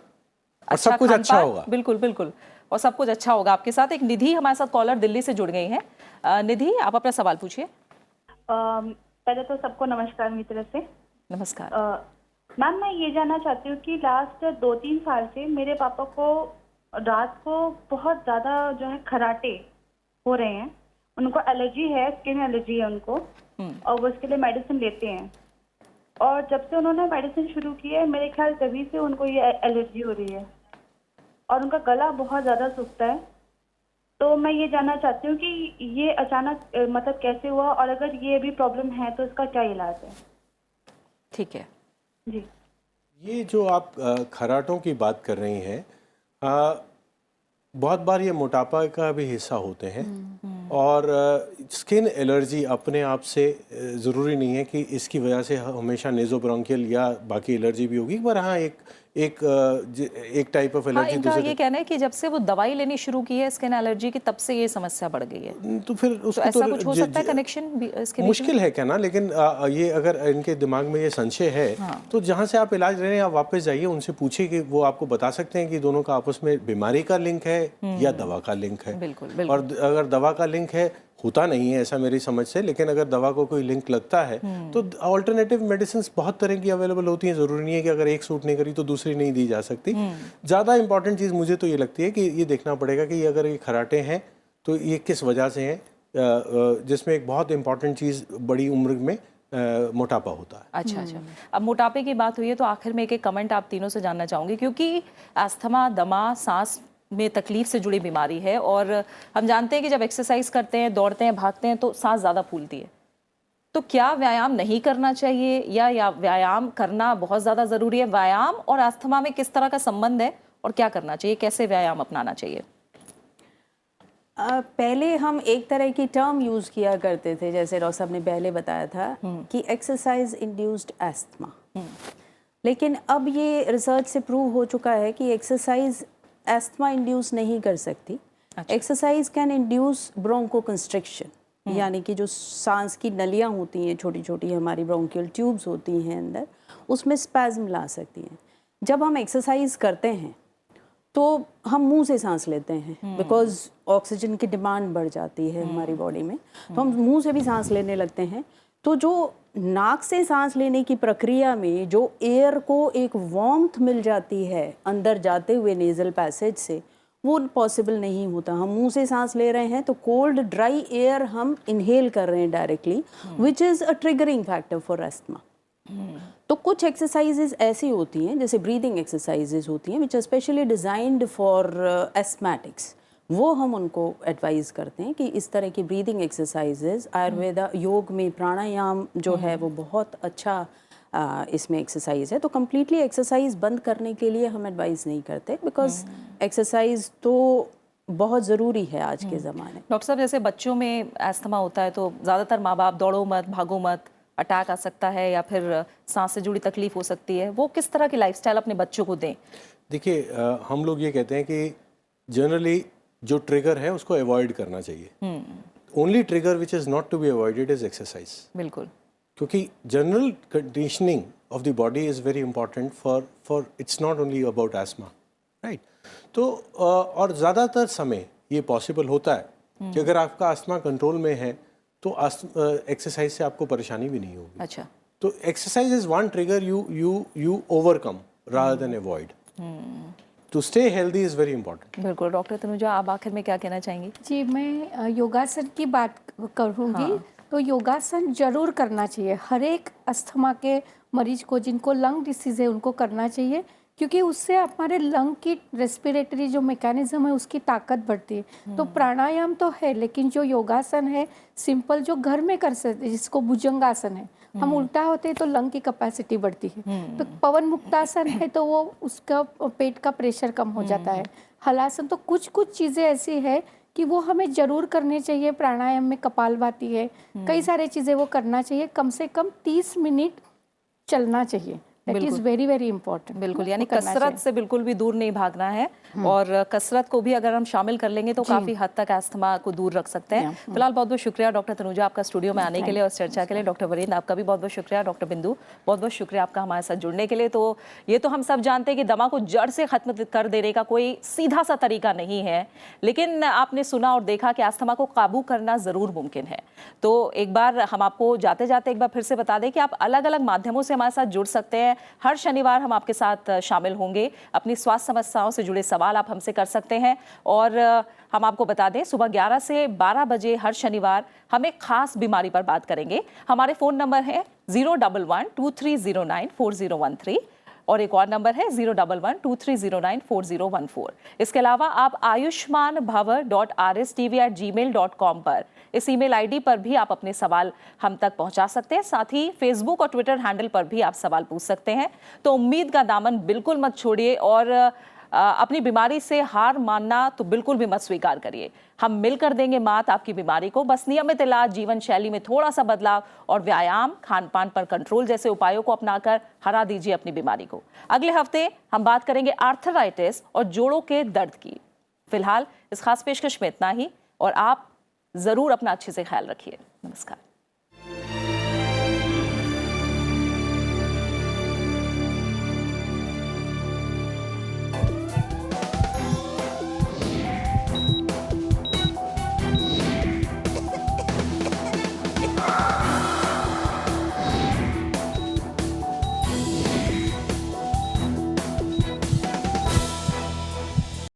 सब कुछ अच्छा होगा। बिल्कुल बिल्कुल, और सब कुछ अच्छा होगा आपके साथ। एक निधि हमारे साथ कॉलर दिल्ली से जुड़ गई हैं। निधि, आप अपना सवाल पूछिए। पहले तो सबको नमस्कार मेरी तरफ से। नमस्कार मैम, मैं ये जानना चाहती हूँ कि लास्ट 2-3 साल से मेरे पापा को रात को बहुत ज़्यादा जो है खराटे हो रहे हैं। उनको एलर्जी है, स्किन एलर्जी है उनको, और वो इसके लिए मेडिसिन लेते हैं। और जब से उन्होंने मेडिसिन शुरू की है, मेरे ख्याल तभी से उनको ये एलर्जी हो रही है और उनका गला बहुत ज़्यादा सूखता है। तो मैं ये जानना चाहती हूँ कि ये अचानक मतलब कैसे हुआ, और अगर ये भी प्रॉब्लम है तो इसका क्या इलाज है? ठीक है जी। ये जो आप खराटों की बात कर रही हैं, बहुत बार ये मोटापा का भी हिस्सा होते हैं और स्किन एलर्जी अपने आप से ज़रूरी नहीं है कि इसकी वजह से हमेशा नेज़ोब्रोंकियल या बाकी एलर्जी भी होगी, पर हाँ एक टाइप ऑफ हाँ, एलर्जी इनका ये कहना है कि जब से वो दवाई लेनी शुरू की है स्किन एलर्जी की, तब से ये समस्या बढ़ गई है। तो फिर उसको तो ऐसा कुछ हो सकता है कनेक्शन भी इसके बीच में? मुश्किल है कहना, लेकिन ये अगर इनके दिमाग में ये संशय है तो जहाँ से आप इलाज ले रहे हैं आप वापस जाइए, उनसे पूछिए कि वो आपको बता सकते हैं कि दोनों का आपस में बीमारी का लिंक है या दवा का लिंक है। बिल्कुल। और अगर दवा का लिंक है, होता नहीं है ऐसा मेरी समझ से, लेकिन अगर दवा को कोई लिंक लगता है तो अल्टरनेटिव मेडिसिन बहुत तरह की अवेलेबल होती हैं। ज़रूरी नहीं है कि अगर एक सूट नहीं करी तो दूसरी नहीं दी जा सकती। ज़्यादा इंपॉर्टेंट चीज़ मुझे तो ये लगती है कि ये देखना पड़ेगा कि अगर ये खराटे हैं तो ये किस वजह से हैं, जिसमें एक बहुत इंपॉर्टेंट चीज़ बड़ी उम्र में मोटापा होता है। अच्छा। अब मोटापे की बात हुई है तो आखिर में एक कमेंट आप तीनों से जानना चाहूँगी, क्योंकि अस्थमा, दमा, सांस में तकलीफ से जुड़ी बीमारी है और हम जानते हैं कि जब एक्सरसाइज करते हैं, दौड़ते हैं, भागते हैं तो सांस ज़्यादा फूलती है। तो क्या व्यायाम नहीं करना चाहिए या व्यायाम करना बहुत ज़्यादा ज़रूरी है? व्यायाम और अस्थमा में किस तरह का संबंध है और क्या करना चाहिए, कैसे व्यायाम अपनाना चाहिए? पहले हम एक तरह की टर्म यूज़ किया करते थे, जैसे डॉक्टर साहब ने पहले बताया था कि एक्सरसाइज इंड्यूस्ड एस्थमा, लेकिन अब ये रिसर्च से प्रूव हो चुका है कि एक्सरसाइज एस्थमा इंड्यूस नहीं कर सकती। Exercise can induce broncho constriction, यानी कि जो सांस की नलियाँ होती हैं, छोटी छोटी हमारी ब्रोंकियल ट्यूब्स होती हैं अंदर, उसमें स्पैज्म ला सकती हैं। जब हम एक्सरसाइज करते हैं तो हम मुंह से सांस लेते हैं, बिकॉज ऑक्सीजन की डिमांड बढ़ जाती है हमारी बॉडी में, तो हम मुंह से भी सांस लेने लगते हैं। तो जो नाक से सांस लेने की प्रक्रिया में जो एयर को एक वार्मथ मिल जाती है अंदर जाते हुए नेजल पैसेज से, वो पॉसिबल नहीं होता। हम मुंह से सांस ले रहे हैं तो कोल्ड ड्राई एयर हम इनहेल कर रहे हैं directly, which is a triggering factor for asthma. तो कुछ एक्सरसाइजेज ऐसी होती हैं, जैसे ब्रीदिंग एक्सरसाइजेज होती हैं which are specially designed for asthmatics, वो हम उनको एडवाइज़ करते हैं कि इस तरह की ब्रीदिंग एक्सरसाइजेज, आयुर्वेदा योग में प्राणायाम जो है वो बहुत अच्छा इसमें एक्सरसाइज है। तो कम्प्लीटली एक्सरसाइज बंद करने के लिए हम एडवाइस नहीं करते, बिकॉज एक्सरसाइज तो बहुत ज़रूरी है आज के ज़माने। डॉक्टर साहब, जैसे बच्चों में एस्थमा होता है तो ज़्यादातर माँ बाप दौड़ो मत, भागो मत, अटैक आ सकता है या फिर सांस से जुड़ी तकलीफ हो सकती है, वो किस तरह की लाइफस्टाइल अपने बच्चों को दें? देखिए, हम लोग ये कहते हैं कि जनरली जो ट्रिगर है उसको अवॉइड करना चाहिए। Only trigger which is not to be avoided is exercise. बिल्कुल, क्योंकि general conditioning of the body is very important for it's not only about asthma, right. तो और ज़्यादातर समय ये पॉसिबल होता है कि अगर आपका अस्थमा कंट्रोल में है तो एक्सरसाइज से आपको परेशानी भी नहीं होगी। अच्छा, तो exercise is one trigger you overcome rather than avoid. To stay healthy is very important. बिल्कुल। डॉक्टर तनुजा, आप आखिर में क्या कहना चाहेंगी? जी, मैं योगासन की बात करूँगी। तो योगासन जरूर करना चाहिए हर एक अस्थमा के मरीज को, जिनको लंग डिसीज़ है उनको करना चाहिए, क्योंकि उससे हमारे लंग की रेस्पिरेटरी जो मैकेनिज्म है उसकी ताकत बढ़ती है। तो प्राणायाम तो है, लेकिन जो योगासन है सिंपल जो घर में कर सकते, जिसको भुजंगासन है, हम उल्टा होते हैं तो लंग की कैपेसिटी बढ़ती है। तो पवन मुक्तासन है तो वो उसका पेट का प्रेशर कम हो जाता है। हलासन, तो कुछ चीज़ें ऐसी है कि वो हमें जरूर करनी चाहिए। प्राणायाम में कपालभाति है, कई सारे चीज़ें वो करना चाहिए। कम से कम 30 मिनट चलना चाहिए। That is very very important. बिल्कुल, यानी कसरत से बिल्कुल भी दूर नहीं भागना है, और कसरत को भी अगर हम शामिल कर लेंगे तो काफ़ी हद तक अस्थमा को दूर रख सकते हैं। फिलहाल बहुत बहुत शुक्रिया डॉक्टर तनुजा आपका स्टूडियो में आने के लिए और चर्चा के लिए। डॉक्टर वरींद्र, आपका भी बहुत बहुत शुक्रिया। डॉक्टर बिंदु, बहुत बहुत शुक्रिया आपका हमारे साथ जुड़ने के लिए। तो ये तो हम सब जानते हैं कि दमा को जड़ से खत्म कर देने का कोई सीधा सा तरीका नहीं है, लेकिन आपने सुना और देखा कि अस्थमा को काबू करना ज़रूर मुमकिन है। तो एक बार हम आपको जाते जाते एक बार फिर से बता दें कि आप अलग अलग माध्यमों से हमारे साथ जुड़ सकते हैं। हर शनिवार हम आपके साथ शामिल होंगे। अपनी स्वास्थ्य समस्याओं से जुड़े सवाल आप हमसे कर सकते हैं, और हम आपको बता दें सुबह 11 से 12 बजे हर शनिवार हम एक खास बीमारी पर बात करेंगे। हमारे फ़ोन नंबर है 011-2309-4013 और एक और नंबर है 011-2309-4014। इसके अलावा आप ayushmanbhavar.rstv@gmail.com पर, इस ईमेल आईडी पर भी आप अपने सवाल हम तक पहुंचा सकते हैं। साथ ही फेसबुक और ट्विटर हैंडल पर भी आप सवाल पूछ सकते हैं। तो उम्मीद का दामन बिल्कुल मत छोड़िए और अपनी बीमारी से हार मानना तो बिल्कुल भी मत स्वीकार करिए। हम मिलकर देंगे मात आपकी बीमारी को। बस नियमित इलाज, जीवन शैली में थोड़ा सा बदलाव और व्यायाम, खान पान पर कंट्रोल जैसे उपायों को अपनाकर हरा दीजिए अपनी बीमारी को। अगले हफ्ते हम बात करेंगे आर्थराइटिस और जोड़ों के दर्द की। फिलहाल इस खास पेशकश में इतना ही, और आप जरूर अपना अच्छे से ख्याल रखिए। नमस्कार।